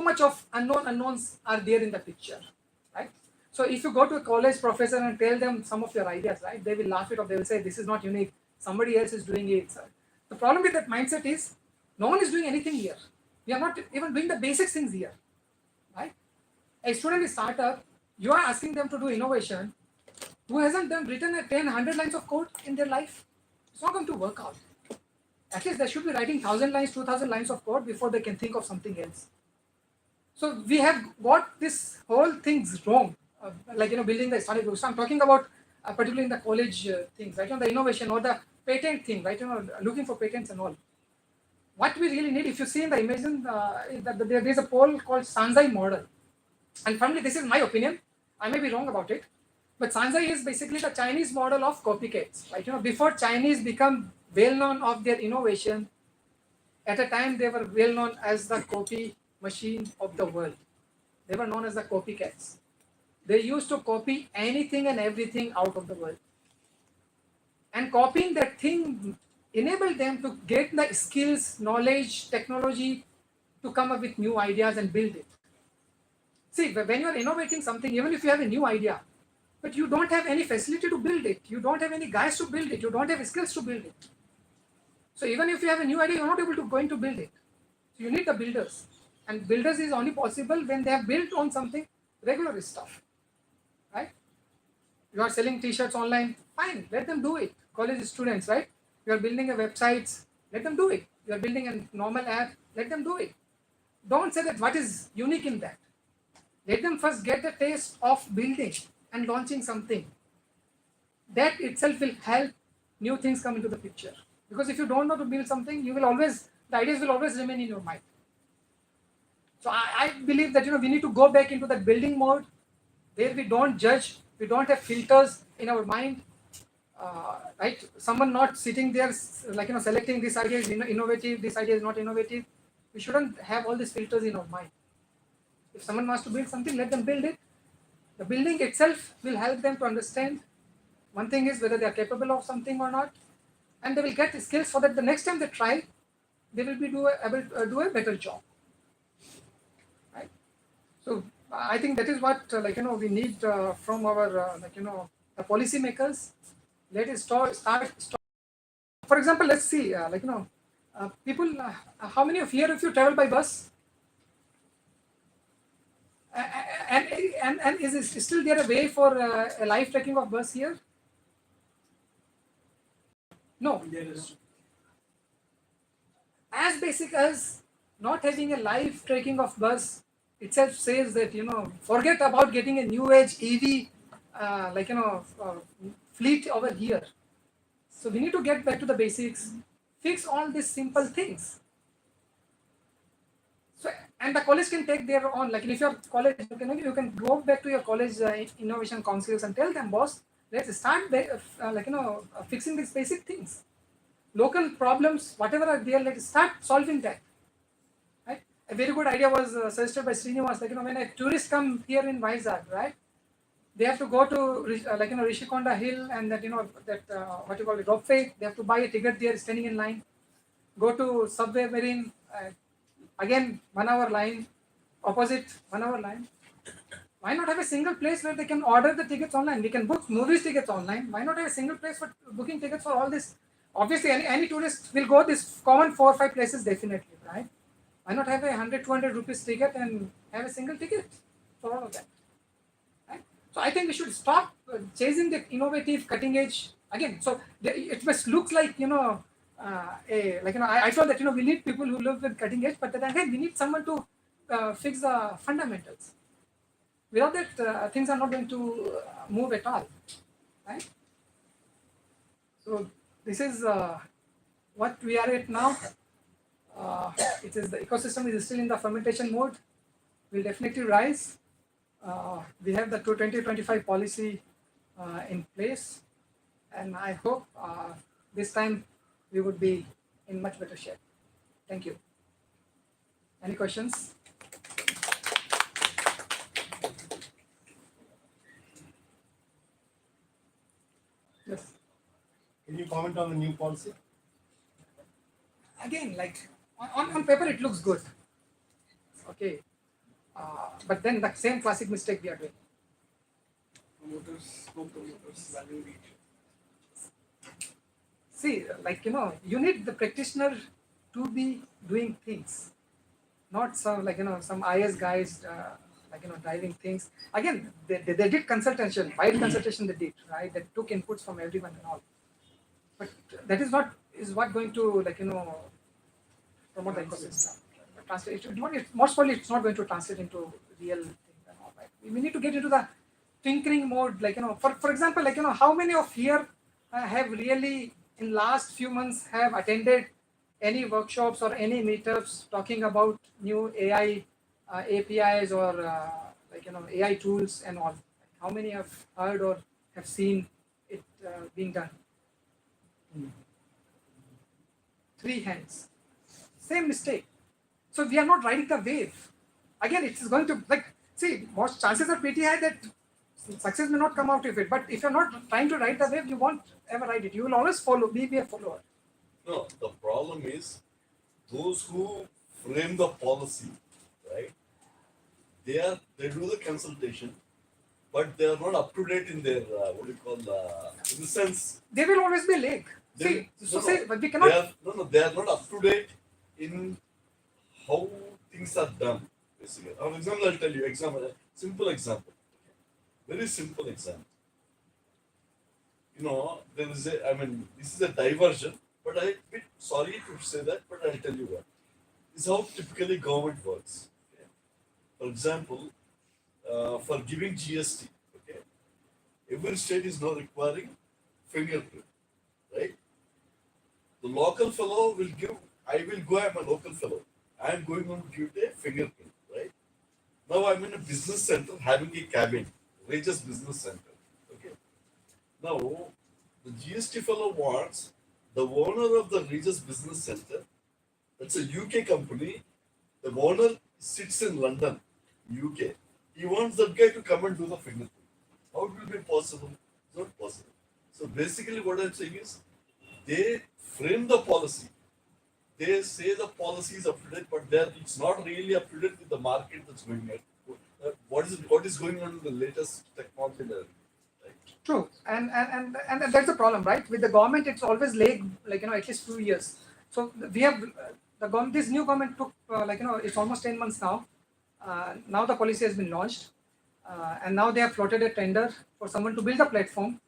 much of unknowns are there in the picture, right? So if you go to a college professor and tell them some of your ideas, right, they will laugh it off. They will say, this is not unique. Somebody else is doing it. The problem with that mindset is no one is doing anything here. We are not even doing the basic things here, right? A student is startup, you are asking them to do innovation, who hasn't written a 10, 100 lines of code in their life? It's not going to work out. At least they should be writing 1,000 lines, 2,000 lines of code before they can think of something else. So we have got this whole things wrong, building the startup group. So I'm talking about particularly in the college things, right? The innovation or the patent thing, right? Looking for patents and all. What we really need, if you see in the image, there is a poll called Sanzai model. And finally, this is my opinion. I may be wrong about it. But Sanzai is basically the Chinese model of copycats. Right? Before Chinese become well known of their innovation, at a time they were well known as the copy machine of the world. They were known as the copycats. They used to copy anything and everything out of the world. And copying that thing enabled them to get the skills, knowledge, technology to come up with new ideas and build it. See, when you are innovating something, even if you have a new idea, but you don't have any facility to build it, you don't have any guys to build it, you don't have skills to build it. So even if you have a new idea, you're not able to go into build it. So you need the builders. And builders is only possible when they have built on something regular stuff. Right? You are selling t-shirts online, fine, let them do it. College students, right? You are building a website, let them do it. You are building a normal app, let them do it. Don't say that what is unique in that. Let them first get the taste of building and launching something. That itself will help new things come into the picture. Because if you don't know to build something, you will always, the ideas will always remain in your mind. So I believe that we need to go back into that building mode where we don't judge, we don't have filters in our mind. Right? Someone not sitting there selecting this idea is innovative, this idea is not innovative. We shouldn't have all these filters in our mind. If someone wants to build something, let them build it. The building itself will help them to understand. One thing is whether they are capable of something or not, and they will get skills so that the next time they try, they will be able to do a better job. Right? So I think that is what we need from our the policy makers. Let it start. For example, let's see people. How many of here if you travel by bus? And is still there a way for a live tracking of bus here? No. As basic as not having a live tracking of bus itself says that forget about getting a new age EV fleet over here. So we need to get back to the basics, fix all these simple things. So, and the college can take their own, if you're college, you can go back to your college innovation councils and tell them, boss, let's start fixing these basic things. Local problems, whatever are there, let's start solving that. Right? A very good idea was suggested by Srinivas, when a tourist come here in Vizag, right? They have to go to Rishikonda Hill and that what you call it, ropeway. They have to buy a ticket there, standing in line. Go to Subway Marine, again 1 hour line, opposite 1 hour line. Why not have a single place where they can order the tickets online? We can book movies tickets online. Why not have a single place for booking tickets for all this? Obviously, any tourist will go this common 4 or 5 places definitely, right? Why not have a 100, 200 rupees ticket and have a single ticket for all of that? So I think we should stop chasing the innovative, cutting edge again. So it must look like I feel that we need people who live with cutting edge, but then again we need someone to fix the fundamentals. Without that, things are not going to move at all, right? So this is what we are at now. It is the ecosystem is still in the fermentation mode. Will definitely rise. We have the 2025 policy in place, and I hope this time we would be in much better shape. Thank you. Any questions? Yes. Can you comment on the new policy? Again, on paper it looks good. Okay. But then the same classic mistake we are doing. See, you need the practitioner to be doing things. not some some IS guys driving things. Again, they did consultation, wide consultation they did, right? They took inputs from everyone and all. But that is what going to promote the ecosystem. Translate most probably it's not going to translate into real things and all, right? We need to get into the tinkering mode, for example, how many of here have really in last few months have attended any workshops or any meetups talking about new AI APIs or AI tools and all? How many have heard or have seen it being done? 3 hands. Same mistake. So we are not riding the wave. Again, it is going to most chances are pretty high that success may not come out of it. But if you're not trying to ride the wave, you won't ever ride it. You will always be a follower. No, the problem is those who frame the policy, right? They do the consultation, but they are not up to date in their in the sense. They will always be late. But we cannot. They are not up to date in how things are done. Basically, for example, I'll tell you. Simple example. Very simple example. There is this is a diversion, but I'm a bit sorry to say that, but I'll tell you what. This is how typically government works. Okay? For example, for giving GST, okay, every state is now requiring fingerprint, right? The local fellow will give, I'm a local fellow. I'm going on to give a fingerprint, right? Now I'm in a business center having a cabin, Regis Business Center, okay? Now, the GST fellow wants the owner of the Regis Business Center, that's a UK company, the owner sits in London, UK. He wants that guy to come and do the fingerprint. How it will be possible? It's not possible. So basically what I'm saying is, they frame the policy. They say the policy is up to date, but it's not really up to date with the market that's going on. What is going on in the latest technology level, right? True, and that's the problem, right? With the government, it's always late, at least 2 years. So we have this new government took it's almost 10 months now. Now the policy has been launched, and now they have floated a tender for someone to build a platform,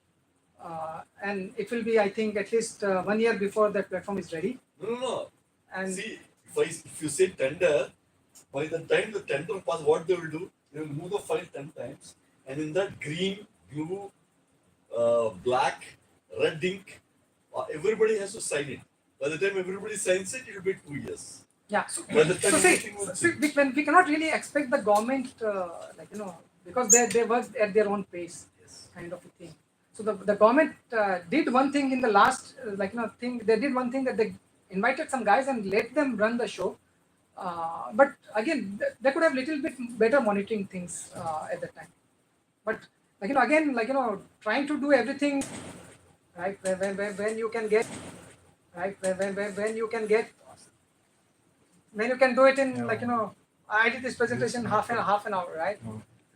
and it will be, I think, at least 1 year before that platform is ready. No. And see, if you say tender, by the time the tender pass, what they will do? They will move the file 10 times, and in that green, blue, black, red ink, everybody has to sign it. By the time everybody signs it, it will be 2 years. Yeah. By the time We cannot really expect the government, because they work at their own pace, kind of a thing. So the government did one thing in the last, they did one thing that they invited some guys and let them run the show. But again, they could have little bit better monitoring things at that time. But trying to do everything right when you can get right when you can do it in I did this presentation half an hour, right?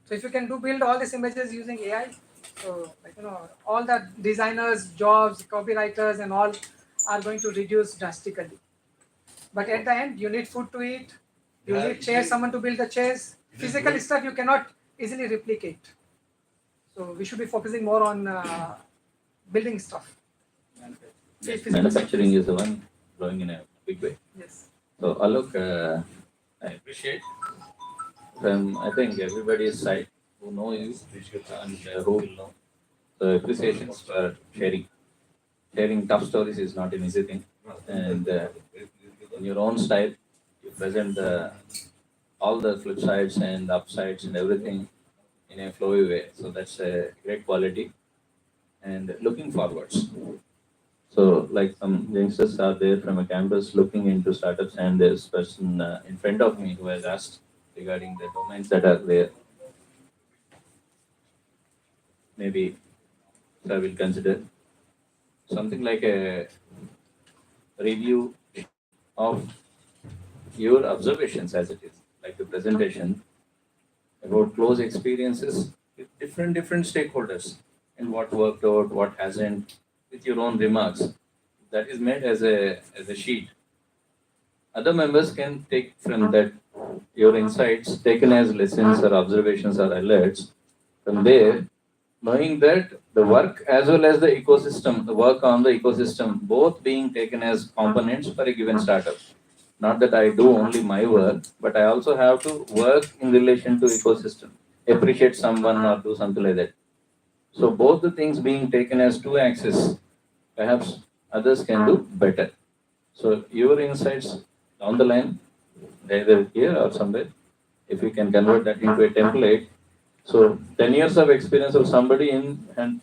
So if you can build all these images using AI, so all the designers, jobs, copywriters, and all are going to reduce drastically. But at the end, you need food to eat. You need chairs, someone to build the chairs. Physical stuff you cannot easily replicate. So we should be focusing more on building stuff. Manufacturing is the one growing in a big way. Yes. So Alok, I appreciate from I think everybody's side who know you and who will know. So appreciations for sharing. Sharing tough stories is not an easy thing, and in your own style, you present all the flip sides and upsides and everything in a flowy way. So that's a great quality, and looking forwards. So like some youngsters are there from a campus looking into startups, and there's person in front of me who has asked regarding the domains that are there. Maybe I will consider something like a review of your observations as it is, like the presentation about close experiences with different stakeholders and what worked out, what hasn't, with your own remarks. That is made as a sheet. Other members can take from that your insights taken as lessons or observations or alerts. From there, knowing that the work as well as the ecosystem, the work on the ecosystem, both being taken as components for a given startup. Not that I do only my work, but I also have to work in relation to ecosystem, appreciate someone or do something like that. So both the things being taken as two axes, perhaps others can do better. So your insights down the line, either here or somewhere, if you can convert that into a template. So 10 years of experience of somebody in and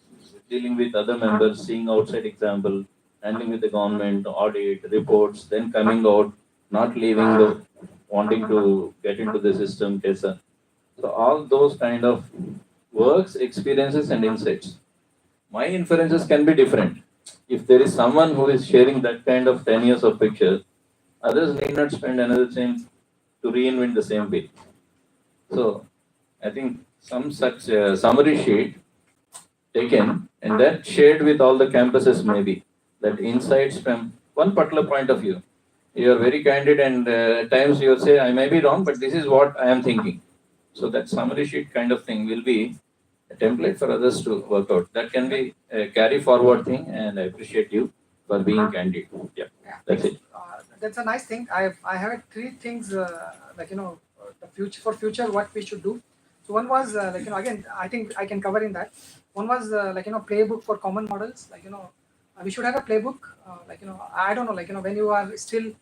dealing with other members, seeing outside example, handling with the government, audit, reports, then coming out, not leaving the wanting to get into the system, Tessa. So all those kind of works, experiences and insights. My inferences can be different. If there is someone who is sharing that kind of 10 years of picture, others need not spend another time to reinvent the same wheel. So I think some such summary sheet taken and then shared with all the campuses maybe, that insights from one particular point of view. You are very candid and at times you say, I may be wrong, but this is what I am thinking. So that summary sheet kind of thing will be a template for others to work out. That can be a carry forward thing, and I appreciate you for being candid. Yeah, that's it. That's a nice thing. I have three things the future what we should do. So one was again I think I can cover in that. One was playbook for common models. We should have a playbook. I don't know when you are still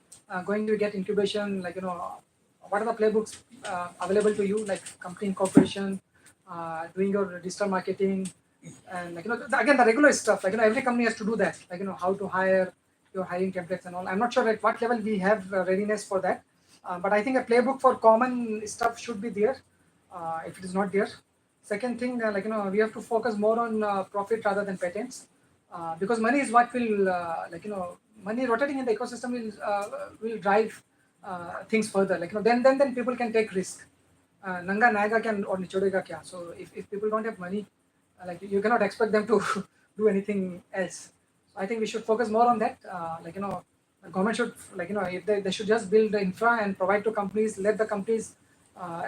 going to get incubation, what are the playbooks available to you, like company incorporation, doing your digital marketing, and again the regular stuff. Every company has to do that. How to hire, your hiring templates and all. I'm not sure at what level we have readiness for that, but I think a playbook for common stuff should be there. If it is not there, second thing, we have to focus more on profit rather than patents, because money is what will money rotating in the ecosystem will drive things further. Then people can take risk. Nanga naega can or nichodega kya. So if people don't have money, you cannot expect them to do anything else. So I think we should focus more on that. The government should if they should just build the infra and provide to companies, let the companies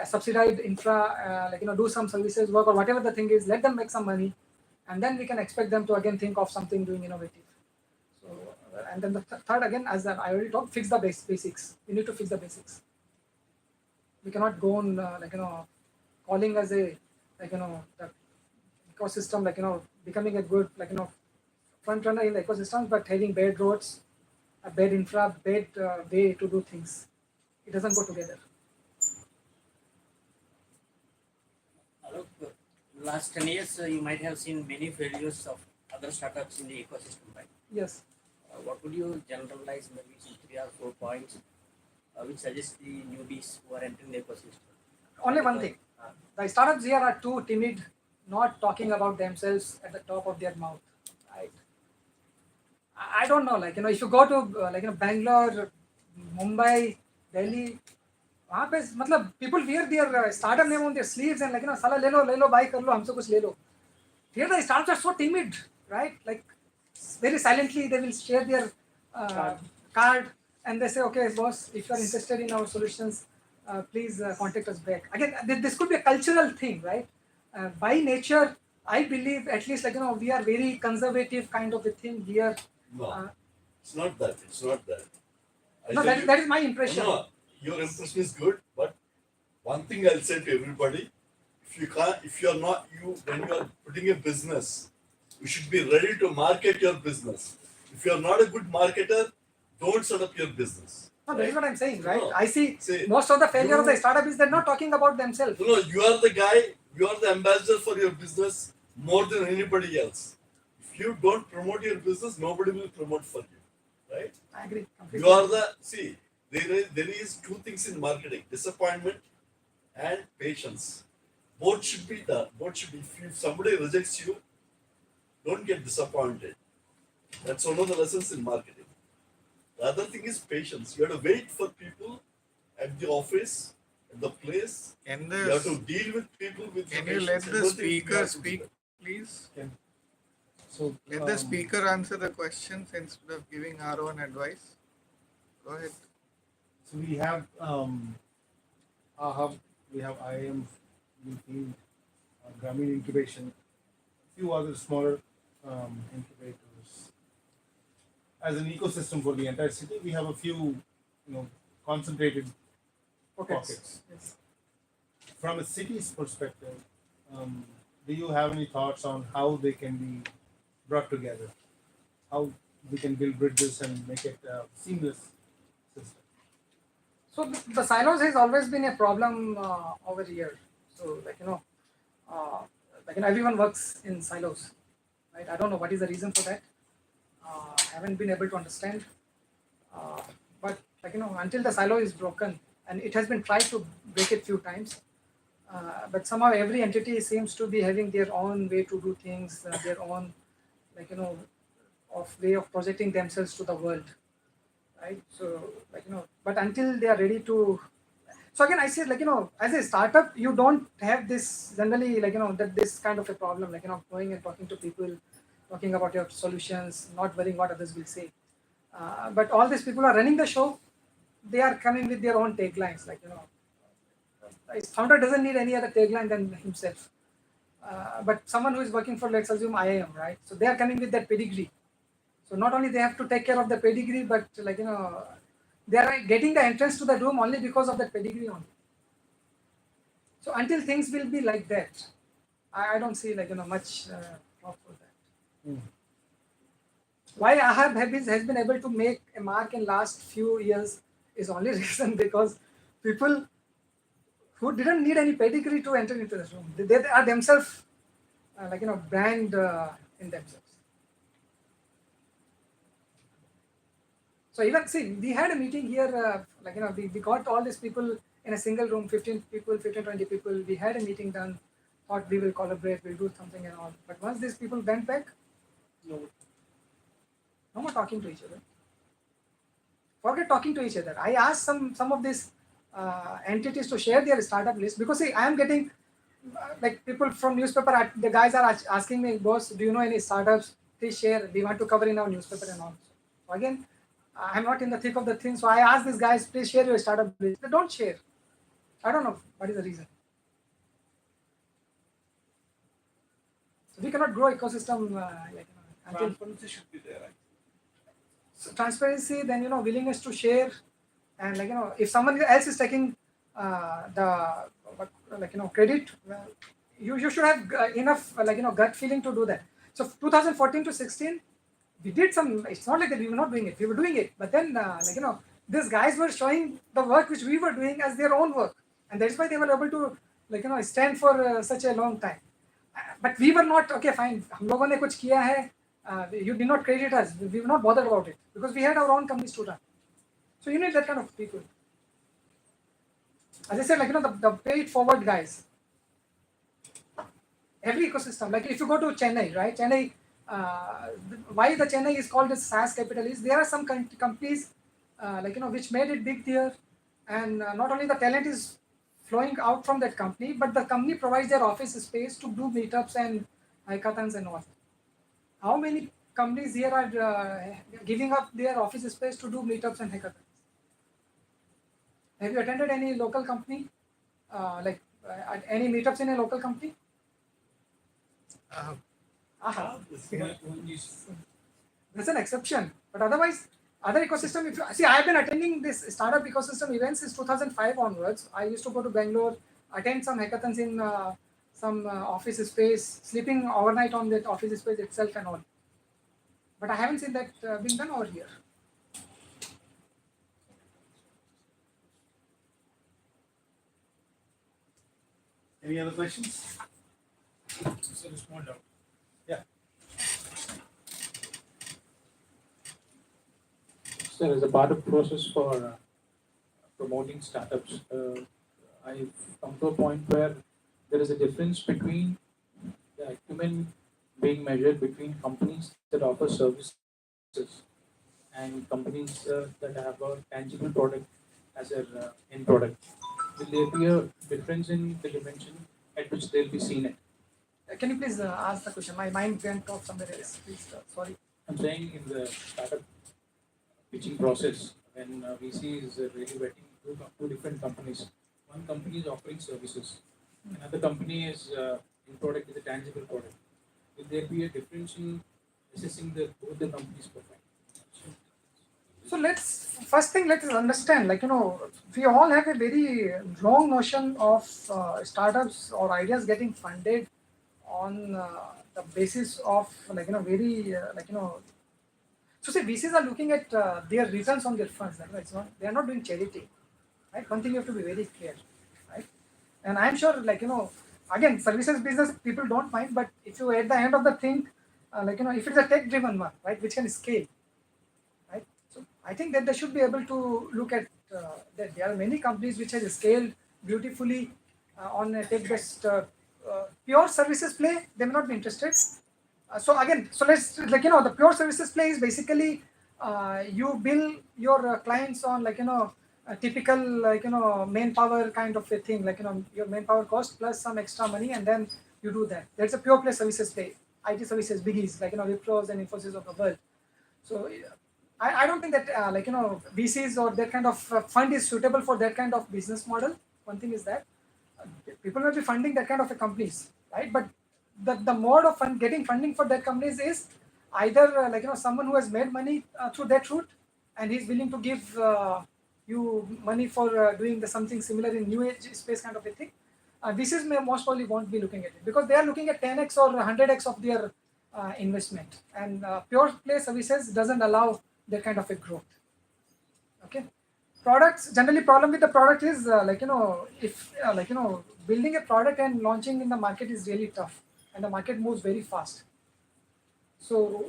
subsidize infra, do some services work or whatever the thing is, let them make some money, and then we can expect them to again think of something doing innovative. So and then the third, again, as I already talked, fix the basics. We need to fix the basics. We cannot go on calling as a the ecosystem becoming a good front runner in the ecosystem, but having bad roads, a bad infra, bad way to do things. It doesn't go together. Last 10 years, you might have seen many failures of other startups in the ecosystem, right? Yes. What would you generalize, maybe some 3 or 4 points, which suggest the newbies who are entering the ecosystem? Only one thing. The startups here are too timid, not talking about themselves at the top of their mouth. Right? I don't know, if you go to Bangalore, Mumbai, Delhi, people wear their startup name on their sleeves and sala le lo, buy kar lo, humse kuch le lo. Here the startups are so timid, right? Very silently they will share their card and they say, okay, boss, if you are interested in our solutions, please contact us back. Again, this could be a cultural thing, right? By nature, I believe at least we are very conservative kind of a thing here. No, it's not that. It's not that. No, that is my impression. No, your impression is good, but one thing I'll say to everybody: if you are not when you are putting a business, you should be ready to market your business. If you are not a good marketer, don't set up your business. No, that is what I'm saying, right? No. I see most of the failure of the startup is they're not talking about themselves. No, you are the guy, you are the ambassador for your business more than anybody else. If you don't promote your business, nobody will promote for you, right? I agree completely. You are there is 2 things in marketing: disappointment and patience. Both should be done. If somebody rejects you, don't get disappointed. That's one of the lessons in marketing. The other thing is patience. You have to wait for people at the office, at the place. You have to deal with people with Can you let the speaker speak, please? So Let the speaker answer the questions instead of giving our own advice. Go ahead. So we have AHUB, we have IIM, Greenfield, Grameen Incubation, a few other smaller incubators. As an ecosystem for the entire city, we have a few, concentrated pockets. Yes. From a city's perspective, do you have any thoughts on how they can be brought together? How we can build bridges and make it a seamless system? So the silos has always been a problem over here. So everyone works in silos, right? I don't know what is the reason for that. Haven't been able to understand. But until the silo is broken, and it has been tried to break it few times, but somehow every entity seems to be having their own way to do things, their own way of projecting themselves to the world, right? So but until they are ready to, so again I say as a startup you don't have this generally that this kind of a problem going and talking to people, talking about your solutions, not worrying what others will say. But all these people are running the show. They are coming with their own taglines, his founder doesn't need any other tagline than himself. But someone who is working for, let's assume, IIM, right? So they are coming with that pedigree. So not only they have to take care of the pedigree, but they are getting the entrance to the room only because of that pedigree only. So until things will be like that, I don't see much hope for that. Why AHUB has been able to make a mark in last few years is only reason because people who didn't need any pedigree to enter into this room, they are themselves brand in themselves. So even see, we had a meeting here, we got all these people in a single room, 15 people, 15, 20 people. We had a meeting done, thought we will collaborate, we'll do something and all. But once these people went back, no more talking to each other. Forget talking to each other. I asked some of these entities to share their startup list because see, I am getting people from newspaper. The guys are asking me, boss, do you know any startups? Please share. We want to cover in our newspaper and all. So again, I'm not in the thick of the thing. So I asked these guys, please share your startup list. They don't share. I don't know what is the reason. So we cannot grow ecosystem until Transparency should be there. so transparency, then willingness to share, and if someone else is taking credit, well, you should have enough gut feeling to do that. So 2014 to 16, we did some. It's not like that we were not doing it. We were doing it, but then these guys were showing the work which we were doing as their own work, and that's why they were able to stand for such a long time. But we were not okay. Fine, हम लोगों ने कुछ किया है. You did not credit us. We were not bothered about it because we had our own companies to run. So you need that kind of people. As I said, the pay it forward guys. Every ecosystem, if you go to Chennai, right? Chennai, why the Chennai is called as SaaS capital is there are some companies which made it big there, and not only the talent is flowing out from that company, but the company provides their office space to do meetups and hackathons and all. How many companies here are giving up their office space to do meetups and hackathons? Have you attended any local company, any meetups in a local company? That's an exception, but otherwise, other ecosystem. If you see, I have been attending this startup ecosystem events since 2005 onwards. I used to go to Bangalore, attend some hackathons in some office space, sleeping overnight on that office space itself and all. But I haven't seen that being done over here. Any other questions? So just one doubt. Yeah. So as a part of process for promoting startups, I've come to a point where there is a difference between the acumen being measured between companies that offer services and companies that have a tangible product as their end product. Will there be a difference in the dimension at which they'll be seen at? Can you please ask the question? My mind went off somewhere else. Please, sorry. I'm saying in the startup pitching process, when VC is really vetting two different companies, one company is offering services, another company is in product is a tangible product. Will there be a difference in assessing both the companies' profile? So first thing let's understand, we all have a very wrong notion of startups or ideas getting funded on the basis of so say VCs are looking at their returns on their funds. They are not doing charity, right? One thing you have to be very clear, right? And I'm sure, again, services business people don't mind, but if you at the end of the thing, if it's a tech-driven one, right, which can scale, right? So I think that they should be able to look at that. There are many companies which have scaled beautifully on a tech-based pure services play. They may not be interested. So let's the pure services play is basically you bill your clients on a typical manpower kind of a thing, your manpower cost plus some extra money, and then you do that. That's a pure play services play. IT services biggies Wipros and Infosys of the world. So I don't think that VCs or that kind of fund is suitable for that kind of business model. One thing is that people will be funding that kind of a companies, right? But the mode of getting funding for that companies is either someone who has made money through that route and he's willing to give you money for doing something similar in new age space kind of a thing. VCs may most probably won't be looking at it because they are looking at 10x or 100x of their investment, and pure play services doesn't allow that kind of a growth. Okay, products generally problem with the product is building a product and launching in the market is really tough, and the market moves very fast. So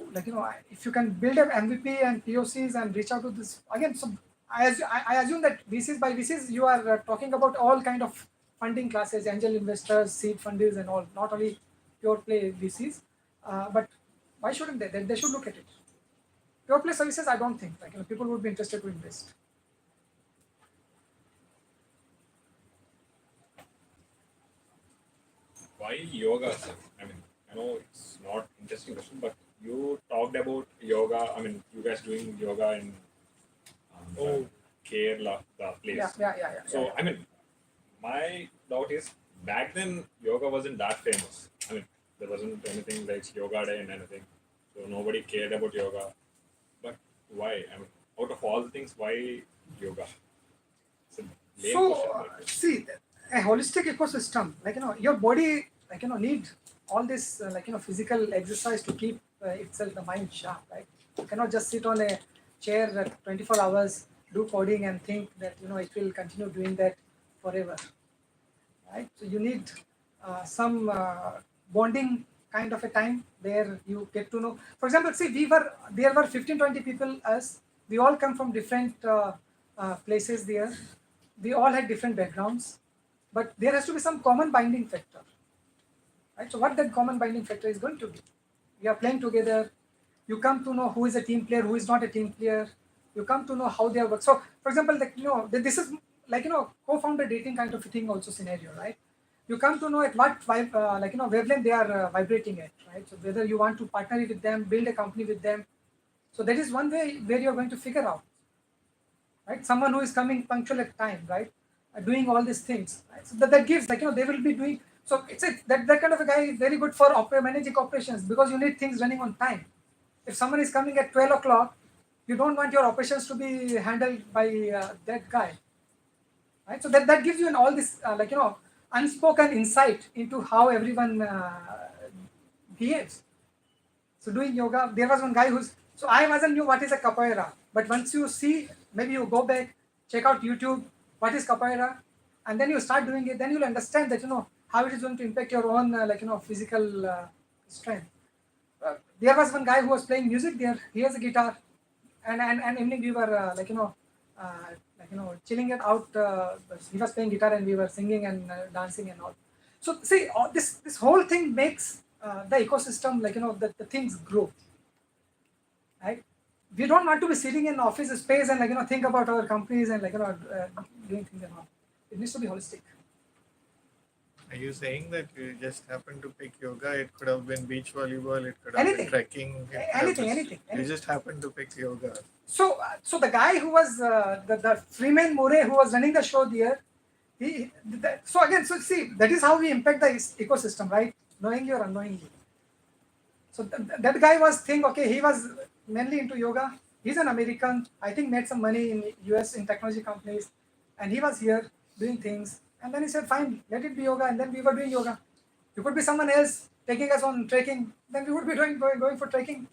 if you can build an MVP and POCs and reach out to this again, so I assume that by VCs you are talking about all kind of funding classes, angel investors, seed funders and all, not only pure play VCs. But why shouldn't they? They should look at it. Pure play services, I don't think people would be interested to invest. Why yoga, sir? I mean, I know it's not interesting question, but you talked about yoga. I mean, you guys doing yoga in Kerala, the place. Yeah. So, I mean, my doubt is back then yoga wasn't that famous. I mean, there wasn't anything like yoga day and anything. So nobody cared about yoga. But why? I mean, out of all the things, why yoga? It's a lame question. See, a holistic ecosystem, your body, need all this, physical exercise to keep itself, the mind sharp, right? You cannot just sit on a chair 24 hours, do coding and think that, it will continue doing that forever, right? So you need some bonding kind of a time where you get to know. For example, see, there were 15-20 people as we all come from different places there. We all had different backgrounds, but there has to be some common binding factor, right? So what that common binding factor is going to be? We are playing together. You come to know who is a team player, who is not a team player. You come to know how they work. So, for example, this is co-founder dating kind of a thing also scenario, right? You come to know at what wavelength they are vibrating at, right? So whether you want to partner with them, build a company with them. So that is one way where you're going to figure out, right? Someone who is coming punctual at time, right? Doing all these things, right? So that gives, they will be doing. So it's that kind of a guy is very good for managing operations because you need things running on time. If someone is coming at 12 o'clock, you don't want your operations to be handled by that guy, right? So that gives you all this, unspoken insight into how everyone behaves. So doing yoga, there was one guy so I wasn't knew what is a capoeira, but once you see, maybe you go back, check out YouTube, what is capoeira, and then you start doing it, then you'll understand that, how it is going to impact your own, physical strength. There was one guy who was playing music there. He has a guitar, and evening we were chilling it out. He was playing guitar and we were singing and dancing and all. So see, this whole thing makes the ecosystem, the things grow. Right? We don't want to be sitting in office space and think about our companies and doing things and all. It needs to be holistic. Are you saying that you just happened to pick yoga? It could have been beach volleyball, it could have been trekking. Anything. You just happened to pick yoga. So the guy who was the Freeman Murray who was running the show there, So again, so see, that is how we impact the ecosystem, right? Knowingly or unknowingly. So that guy was okay, he was mainly into yoga. He's an American, I think made some money in US in technology companies. And he was here doing things. And then he said, fine, let it be yoga. And then we were doing yoga. You could be someone else taking us on trekking. Then we would be going for trekking.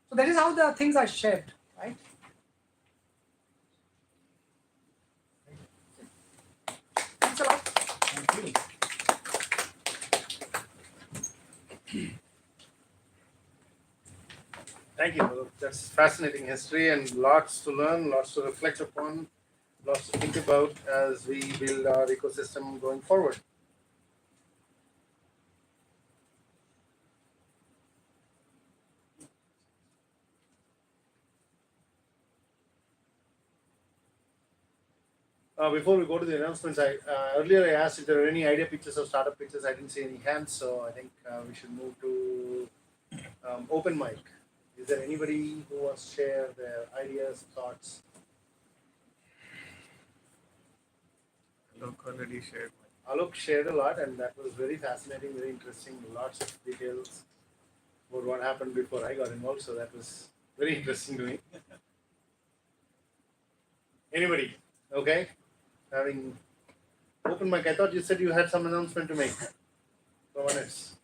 So that is how the things are shaped, right? Thanks a lot. Thank you. Thank you. That's fascinating history and lots to learn, lots to reflect upon, lots to think about as we build our ecosystem going forward. Before we go to the announcements, earlier I asked if there are any idea pictures or startup pictures. I didn't see any hands, so I think we should move to open mic. Is there anybody who wants to share their ideas, thoughts? Alok already shared. Alok shared a lot, and that was very fascinating, very interesting. Lots of details about what happened before I got involved, so that was very interesting to me. Anybody? Okay. Having open mic, I thought you said you had some announcement to make. 2 minutes.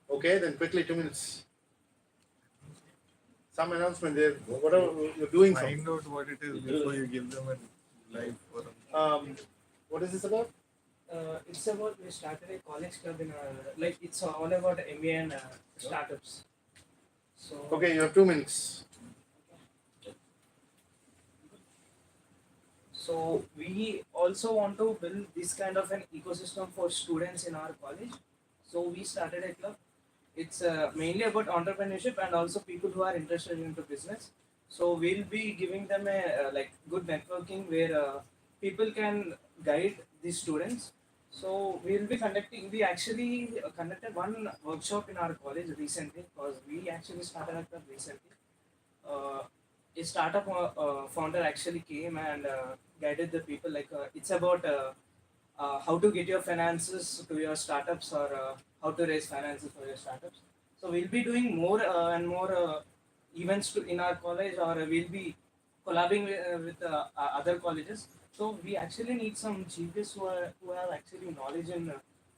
Okay, then quickly 2 minutes. Some announcement there. Whatever you're doing. Find out what it is before you give them a live forum. What is this about? It's about we started a college club in like it's all about MBA and startups. So Okay, you have 2 minutes. So we also want to build this kind of an ecosystem for students in our college. So we started a club. It's mainly about entrepreneurship and also people who are interested into business. So we'll be giving them a like good networking where people can guide these students. So we'll be conducting. We actually conducted one workshop in our college recently because we actually started a club recently. A startup founder actually came and guided the people like it's about how to get your finances to your startups or how to raise finances for your startups. So we'll be doing more and more events in our college or we'll be collabing with other colleges. So we actually need some chief guests who have actually knowledge in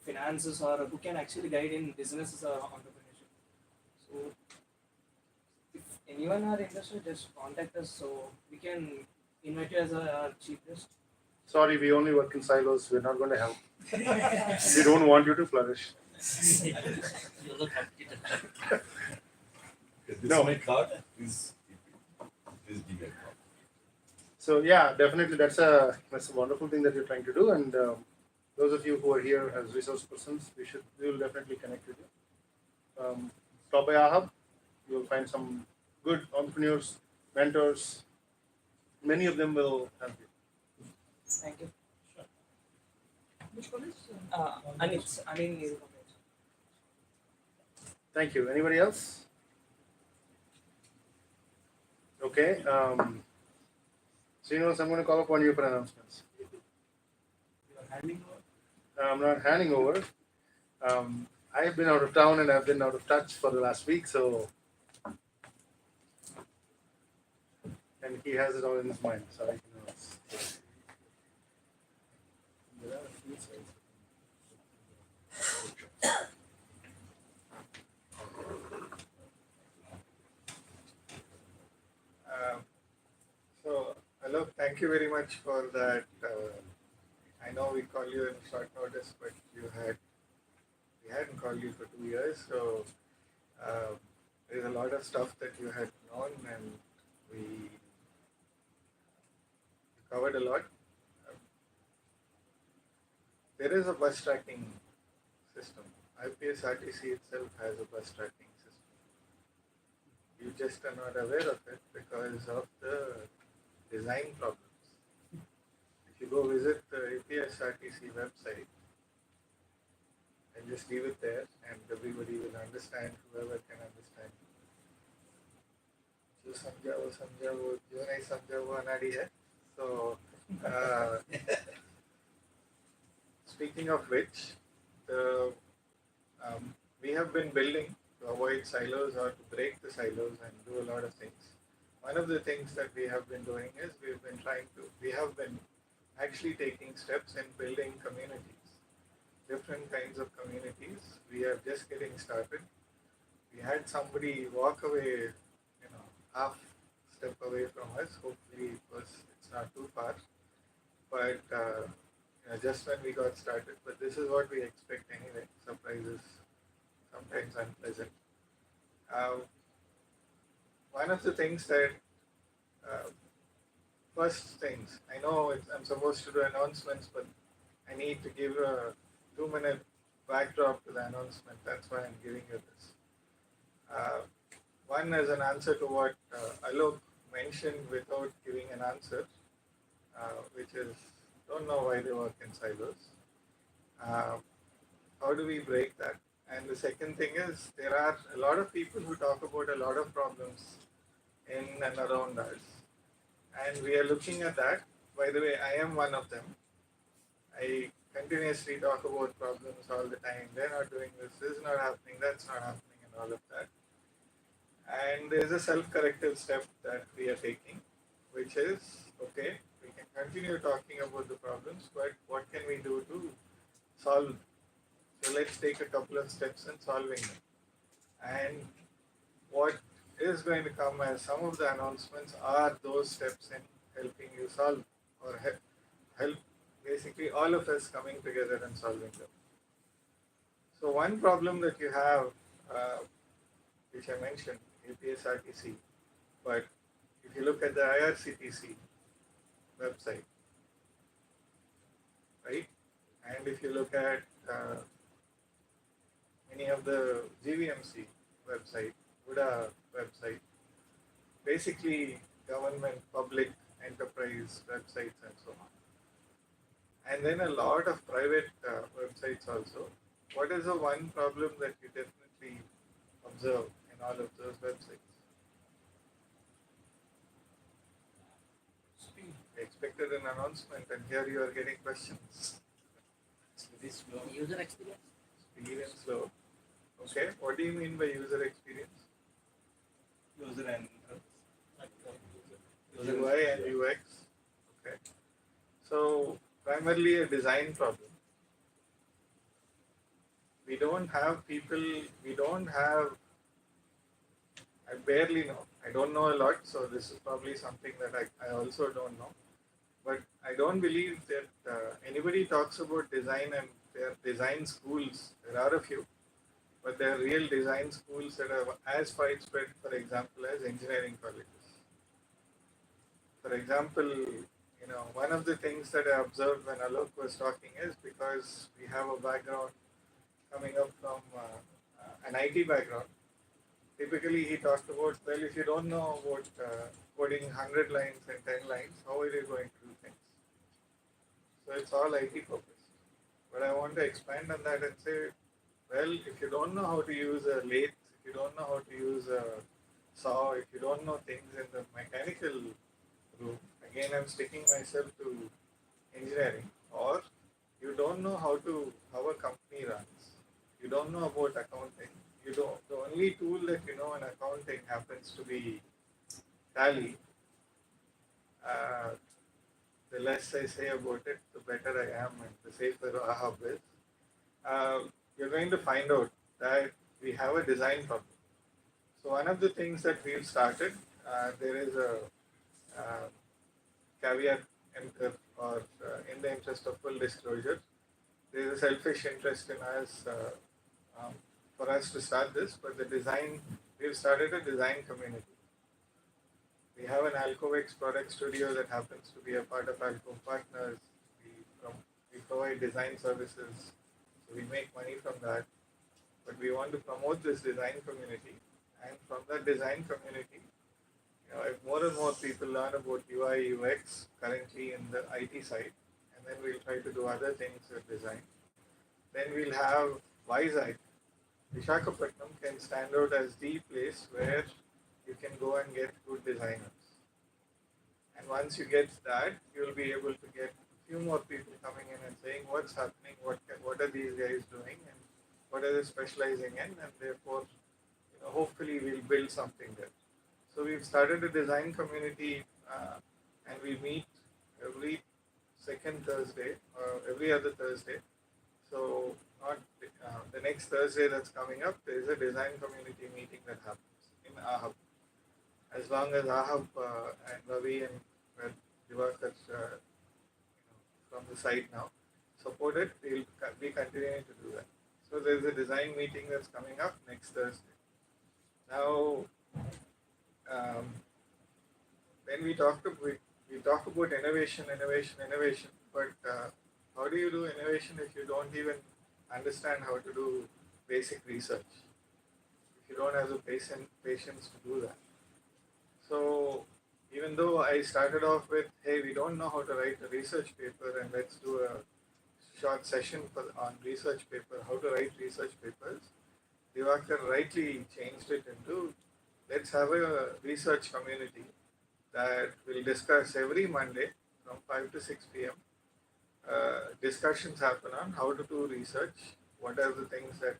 finances or who can actually guide in businesses or entrepreneurship. So if anyone are interested, just contact us so we can invite you as our chief guest. Sorry, we only work in silos. We're not going to help. We don't want you to flourish. This is my card. Please give me a card. So yeah, definitely that's a wonderful thing that you're trying to do. And those of you who are here as resource persons, we will definitely connect with you. Stop by Ahab. You'll find some good entrepreneurs, mentors. Many of them will help you. Thank you. Which college? Anil. Thank you. Anybody else? Okay. Srinivas, I'm going to call upon you for announcements. I'm not handing over. I've been out of town and I've been out of touch for the last week, so. And he has it all in his mind, so I can announce. There are a few sites. So, Alok, thank you very much for that. I know we called you in short notice, but we hadn't called you for 2 years. So, there's a lot of stuff that you had known, and we covered a lot. There is a bus tracking system. IPSRTC itself has a bus tracking system. You just are not aware of it because of the design problems. If you go visit the IPSRTC website and just leave it there, and everybody will understand, whoever can understand. जो समझा वो समझा वो जो नहीं समझा वो अनाड़ी है. So Uh, Speaking of which, the, we have been building to avoid silos or to break the silos and do a lot of things. One of the things that we have been doing is we have been actually taking steps in building communities, different kinds of communities. We are just getting started. We had somebody walk away, half step away from us. Hopefully, it's not too far. But just when we got started. But this is what we expect anyway. Surprises, sometimes unpleasant. One of the things that first things I know I'm supposed to do announcements, but I need to give a 2-minute backdrop to the announcement. That's why I'm giving you this. One is an answer to what Alok mentioned without giving an answer, which is don't know why they work in silos. How do we break that? And the second thing is there are a lot of people who talk about a lot of problems in and around us. And we are looking at that. By the way, I am one of them. I continuously talk about problems all the time. They're not doing this, this is not happening, that's not happening, and all of that. And there's a self-corrective step that we are taking, which is, okay, we can continue talking about the problems, but what can we do to solve them? So let's take a couple of steps in solving them. And what is going to come as some of the announcements are those steps in helping you solve or help basically all of us coming together and solving them. So one problem that you have, which I mentioned, APSRTC, but if you look at the IRCTC website, right, and if you look at any of the GVMC website, Buddha website, basically government, public, enterprise websites and so on. And then a lot of private websites also. What is the one problem that you definitely observe in all of those websites? Speed. I expected an announcement and here you are getting questions. This user experience. Speed and slow. Okay, what do you mean by user experience? User and UI and UX. Okay. So primarily a design problem. We don't have, I barely know. I don't know a lot, so this is probably something that I also don't know. But I don't believe that anybody talks about design and there are design schools. There are a few, but there are real design schools that are as widespread, for example, as engineering colleges. For example, one of the things that I observed when Alok was talking is because we have a background coming up from an IT background. Typically, he talked about, well, if you don't know about coding 100 lines and 10 lines, how are you going to do things? So it's all IT focused. But I want to expand on that and say, well, if you don't know how to use a lathe, if you don't know how to use a saw, if you don't know things in the mechanical room, again I'm sticking myself to engineering, or you don't know how a company runs, you don't know about accounting, the only tool that you know in accounting happens to be Tally. The less I say about it, the better I am and the safer Ahab is. You're going to find out that we have a design problem. So one of the things that we've started, there is a caveat emptor, or in the interest of full disclosure, there is a selfish interest in us for us to start this, but we've started a design community. We have an Alcovex product studio that happens to be a part of Alcove Partners. We provide design services, so we make money from that. But we want to promote this design community, and from that design community, if more and more people learn about UI, UX currently in the IT side, and then we'll try to do other things with design, then we'll have Vizag. Visakhapatnam can stand out as the place where you can go and get good designers. And And once you get that, you'll be able to get a few more people coming in and saying what's happening, what are these guys doing, and what are they specializing in, and therefore, hopefully we'll build something there. So we've started a design community, and we meet every second Thursday or every other Thursday. So not the next Thursday that's coming up, there is a design community meeting that happens in AHUB. As long as AHUB and Ravi and Divakar from the site now support it, we'll be continuing to do that. So there's a design meeting that's coming up next Thursday. Now, when we talk about innovation, but how do you do innovation if you don't even understand how to do basic research? If you don't have the patience to do that. So even though I started off with, hey, we don't know how to write a research paper, and let's do a short session on research paper, how to write research papers, Divakar rightly changed it into, let's have a research community that will discuss every Monday from 5 to 6 p.m. Discussions happen on how to do research, what are the things that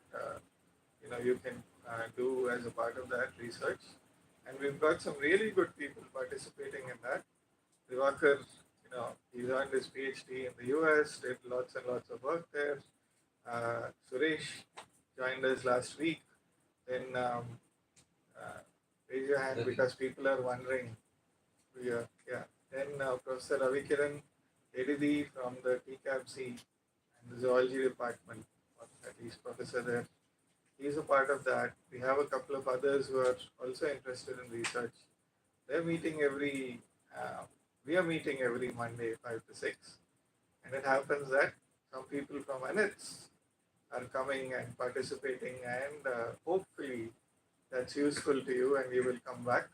you can do as a part of that research. And we've got some really good people participating in that. Divakar, he earned his PhD in the US, did lots and lots of work there. Suresh joined us last week. Then raise your hand because people are wondering. Then Professor Ravi Kiran, ADD from the TCAPC and the zoology department, or at least professor there. He's a part of that. We have a couple of others who are also interested in research. They're meeting we are meeting every Monday, 5 to 6. And it happens that some people from ANITS are coming and participating, and hopefully that's useful to you and you will come back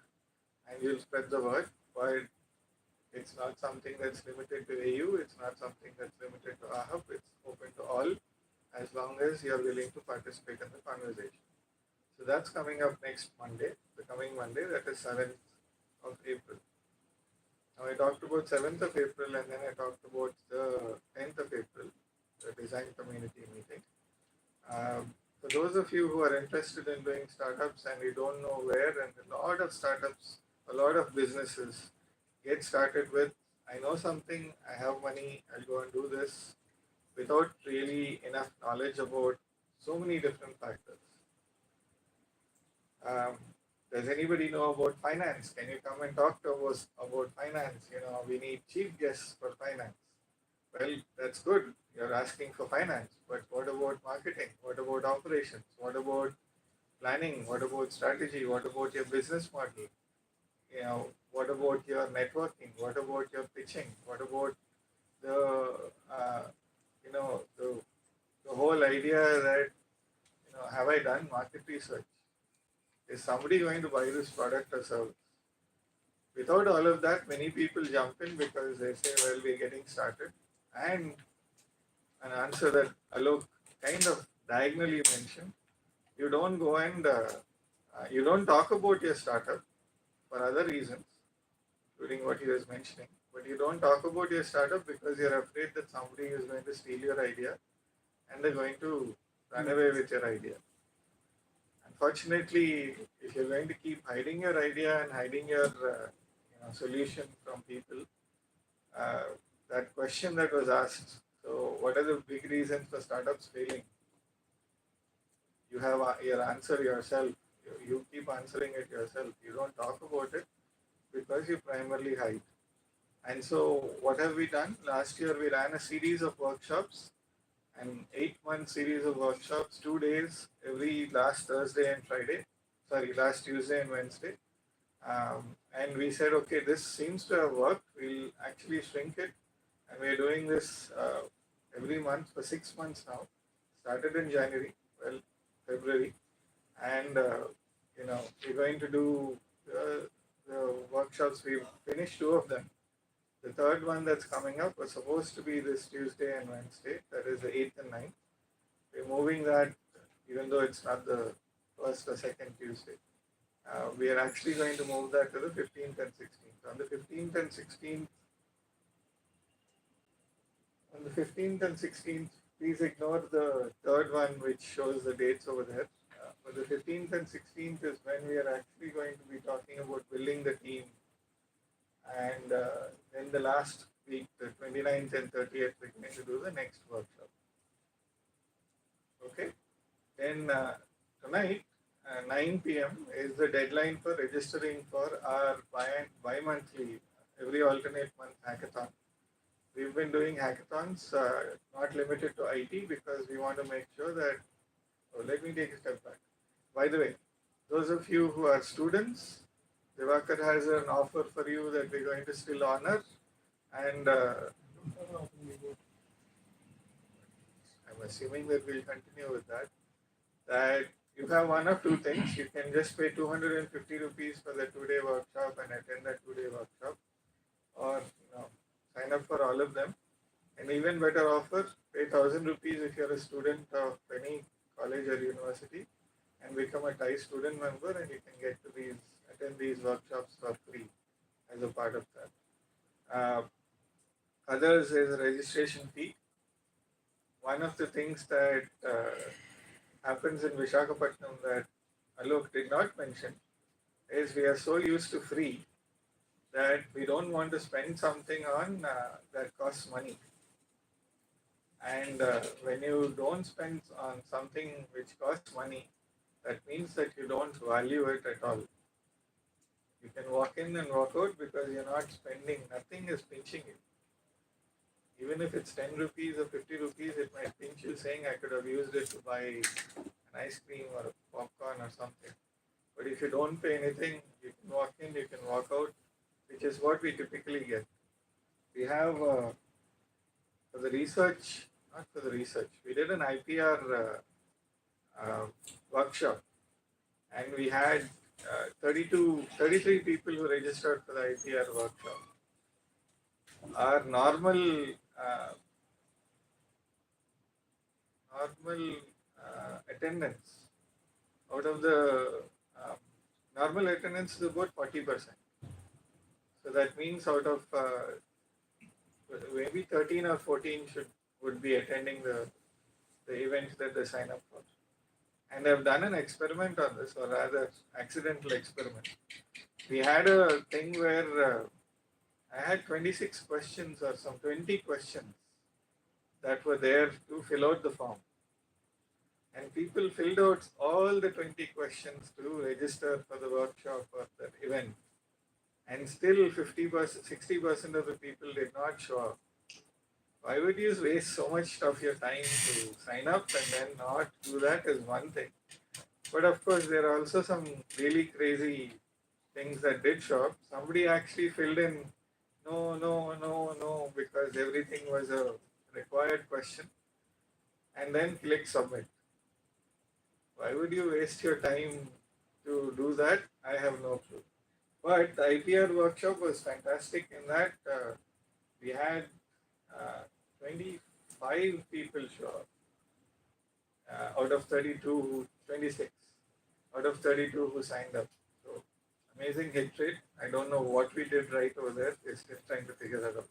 and you'll spread the word. But it's not something that's limited to AU, it's not something that's limited to AHUB, it's open to all, as long as you're willing to participate in the conversation. So that's coming up next Monday, the coming Monday, that is 7th of April. Now I talked about 7th of April, and then I talked about the 10th of April, the design community meeting. For those of you who are interested in doing startups and you don't know where, and a lot of startups, a lot of businesses get started with, I know something, I have money, I'll go and do this, without really enough knowledge about so many different factors. Does anybody know about finance? Can you come and talk to us about finance? We need chief guests for finance. Well, that's good. You're asking for finance, but what about marketing? What about operations? What about planning? What about strategy? What about your business model? What about your networking? What about your pitching? What about the whole idea that, have I done market research? Is somebody going to buy this product or service? Without all of that, many people jump in because they say, well, we're getting started. And an answer that Alok kind of diagonally mentioned, you don't go and you don't talk about your startup for other reasons, including what he was mentioning, but you don't talk about your startup because you're afraid that somebody is going to steal your idea and they're going to run away with your idea. Unfortunately, if you're going to keep hiding your idea and hiding your solution from people, that question that was asked, so what are the big reasons for startups failing? You have your answer yourself. You keep answering it yourself. You don't talk about it because you primarily hide. And so what have we done? Last year we ran a series of workshops, an 8-month series of workshops, 2 days, every last Thursday and Friday, last Tuesday and Wednesday. And we said, okay, this seems to have worked. We'll actually shrink it. And we're doing this every month for 6 months now. Started in February. And, we're going to do the workshops. We've finished 2 of them. The third one that's coming up was supposed to be this Tuesday and Wednesday, that is the 8th and 9th. We're moving that, even though it's not the first or second Tuesday. We are actually going to move that to the 15th and 16th. On the 15th and 16th, please ignore the third one which shows the dates over there. But the 15th and 16th is when we are actually going to be talking about building the team. And then the last week, the 29th and 30th, we're going to do the next workshop. Okay. Then tonight, 9 p.m. is the deadline for registering for our bi-monthly, every alternate month hackathon. We've been doing hackathons, not limited to IT, because we want to make sure that, let me take a step back. By the way, those of you who are students, Divakar has an offer for you that we're going to still honor. And I'm assuming that we'll continue with that. That you have one of two things. You can just pay 250 rupees for the 2-day workshop and attend that 2-day workshop, or sign up for all of them. And even better offer, pay 1,000 rupees if you're a student of any college or university, and become a TIE student member, and you can get to attend these workshops for free as a part of that. Others is a registration fee. One of the things that happens in Visakhapatnam that Alok did not mention is we are so used to free that we don't want to spend something on that costs money. And when you don't spend on something which costs money, that means that you don't value it at all. You can walk in and walk out because you're not spending, nothing is pinching you. Even if it's 10 rupees or 50 rupees, it might pinch you saying I could have used it to buy an ice cream or a popcorn or something. But if you don't pay anything, you can walk in, you can walk out, which is what we typically get. We have, for the research, not for the research, we did an IPR workshop, and we had 33 people who registered for the IPR workshop. Our normal attendance, out of the normal attendance is about 40%. So that means out of maybe 13 or 14 would be attending the events that they sign up for. And I've done an experiment on this, or rather accidental experiment. We had a thing where I had 26 questions or some 20 questions that were there to fill out the form. And people filled out all the 20 questions to register for the workshop or the event. And still 50%, 60% of the people did not show up. Why would you waste so much of your time to sign up and then not do that is one thing. But of course, there are also some really crazy things that did show up. Somebody actually filled in no, because everything was a required question, and then click submit. Why would you waste your time to do that? I have no clue. But the IPR workshop was fantastic in that we had 25 people show up out of 26 out of 32 who signed up. So amazing hit rate. I don't know what we did right over there. We're still trying to figure that out.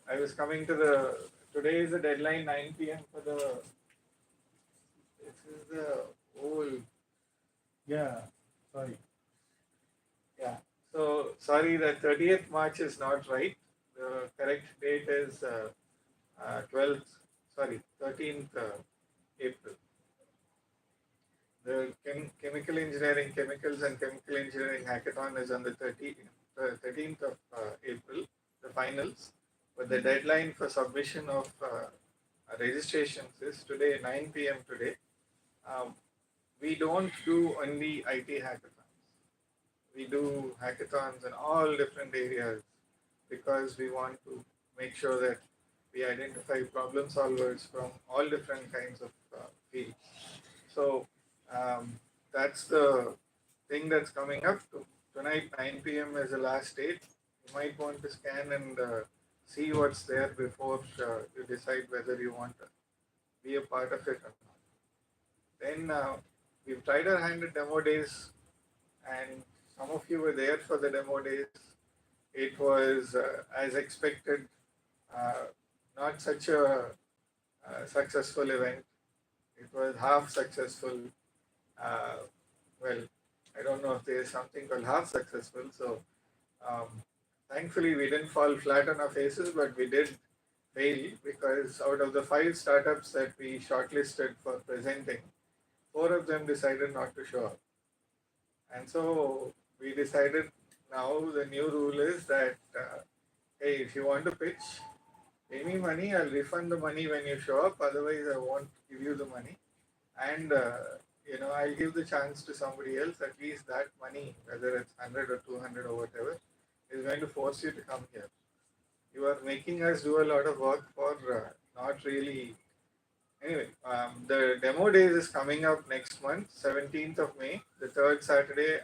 I was coming to today is the deadline, 9 p.m. for this is the old, sorry. Yeah, so sorry that 30th March is not right. The correct date is 13th April. The chemical engineering, chemicals and chemical engineering hackathon is on the 13th of April, the finals. But the deadline for submission of registrations is today, 9 p.m. today. We don't do only IT hackathons. We do hackathons in all different areas because we want to make sure that we identify problem solvers from all different kinds of fields. So that's the thing that's coming up. Tonight, 9 p.m. is the last date. You might want to scan and see what's there before you decide whether you want to be a part of it or not. Then we've tried our hand at demo days, and some of you were there for the demo days. It was, as expected, not such a successful event. It was half successful. Well, I don't know if there is something called half successful. So, thankfully, we didn't fall flat on our faces, but we did fail because out of the 5 startups that we shortlisted for presenting, 4 of them decided not to show up. And so we decided now the new rule is that, hey, if you want to pitch, pay me money, I'll refund the money when you show up, otherwise I won't give you the money. And, I'll give the chance to somebody else, at least that money, whether it's 100 or 200 or whatever, is going to force you to come here. You are making us do a lot of work for not really. Anyway, the demo days is coming up next month, 17th of May, the 3rd Saturday.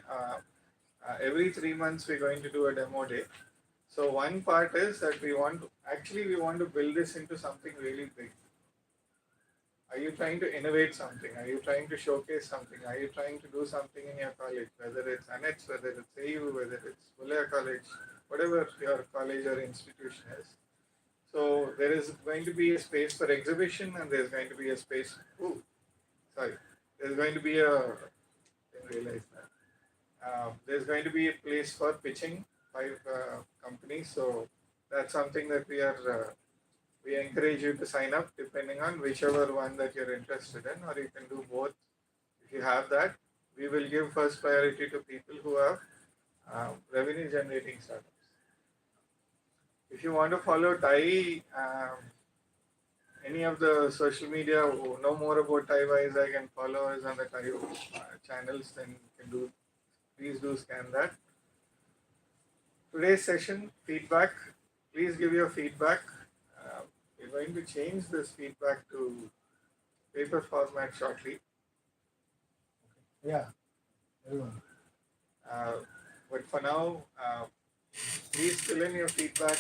Every 3 months we're going to do a demo day. So one part is that we want to build this into something really big. Are you trying to innovate something? Are you trying to showcase something? Are you trying to do something in your college? Whether it's ANETS, whether it's AU, whether it's Bulaya College, whatever your college or institution is. So there is going to be a space for exhibition, and there's going to be a space. There's going to be a. I didn't realize that. There's going to be a place for pitching 5 companies. So that's something that we encourage you to sign up depending on whichever one that you're interested in, or you can do both. If you have that, we will give first priority to people who have revenue generating startups. If you want to follow TiE, any of the social media, know more about TiE Vizag and follow us on the TiE channels, then please do scan that. Today's session, feedback. Please give your feedback. We're going to change this feedback to paper format shortly. Yeah, everyone. But for now, please fill in your feedback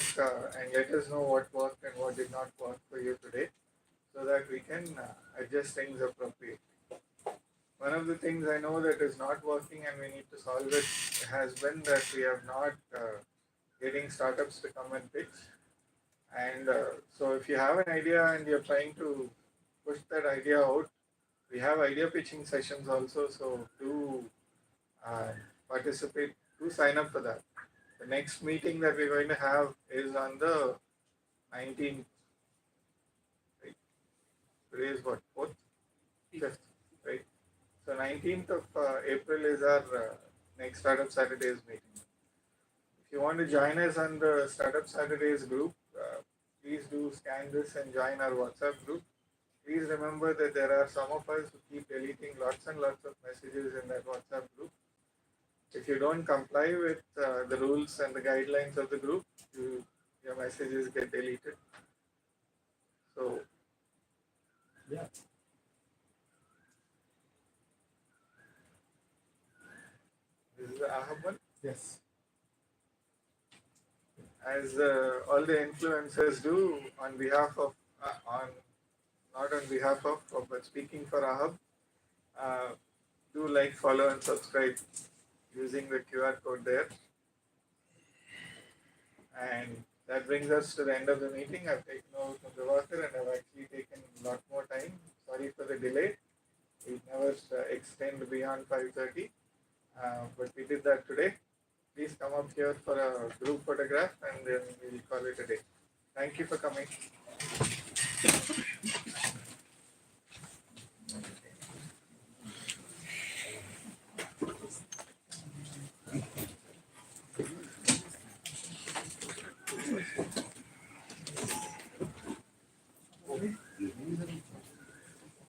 and let us know what worked and what did not work for you today, so that we can adjust things appropriately. One of the things I know that is not working and we need to solve it has been that we are not getting startups to come and pitch. And so if you have an idea and you're trying to push that idea out, we have idea pitching sessions also. So do participate, do sign up for that. The next meeting that we're going to have is on the 19th. Right? Today is what, 4th? 5th, right? So 19th of April is our next Startup Saturdays meeting. If you want to join us on the Startup Saturdays group, please do scan this and join our WhatsApp group. Please remember that there are some of us who keep deleting lots and lots of messages in that WhatsApp group. If you don't comply with the rules and the guidelines of the group, your messages get deleted. So, yeah. This is the AHAB one? Yes. As all the influencers do on behalf of, not on behalf of, but speaking for AHAB, do like, follow and subscribe using the QR code there. And that brings us to the end of the meeting. I've taken over from Diwakar and I've actually taken a lot more time. Sorry for the delay. We never extend beyond 5:30, but we did that today. Please come up here for a group photograph and then we'll call it a day. Thank you for coming.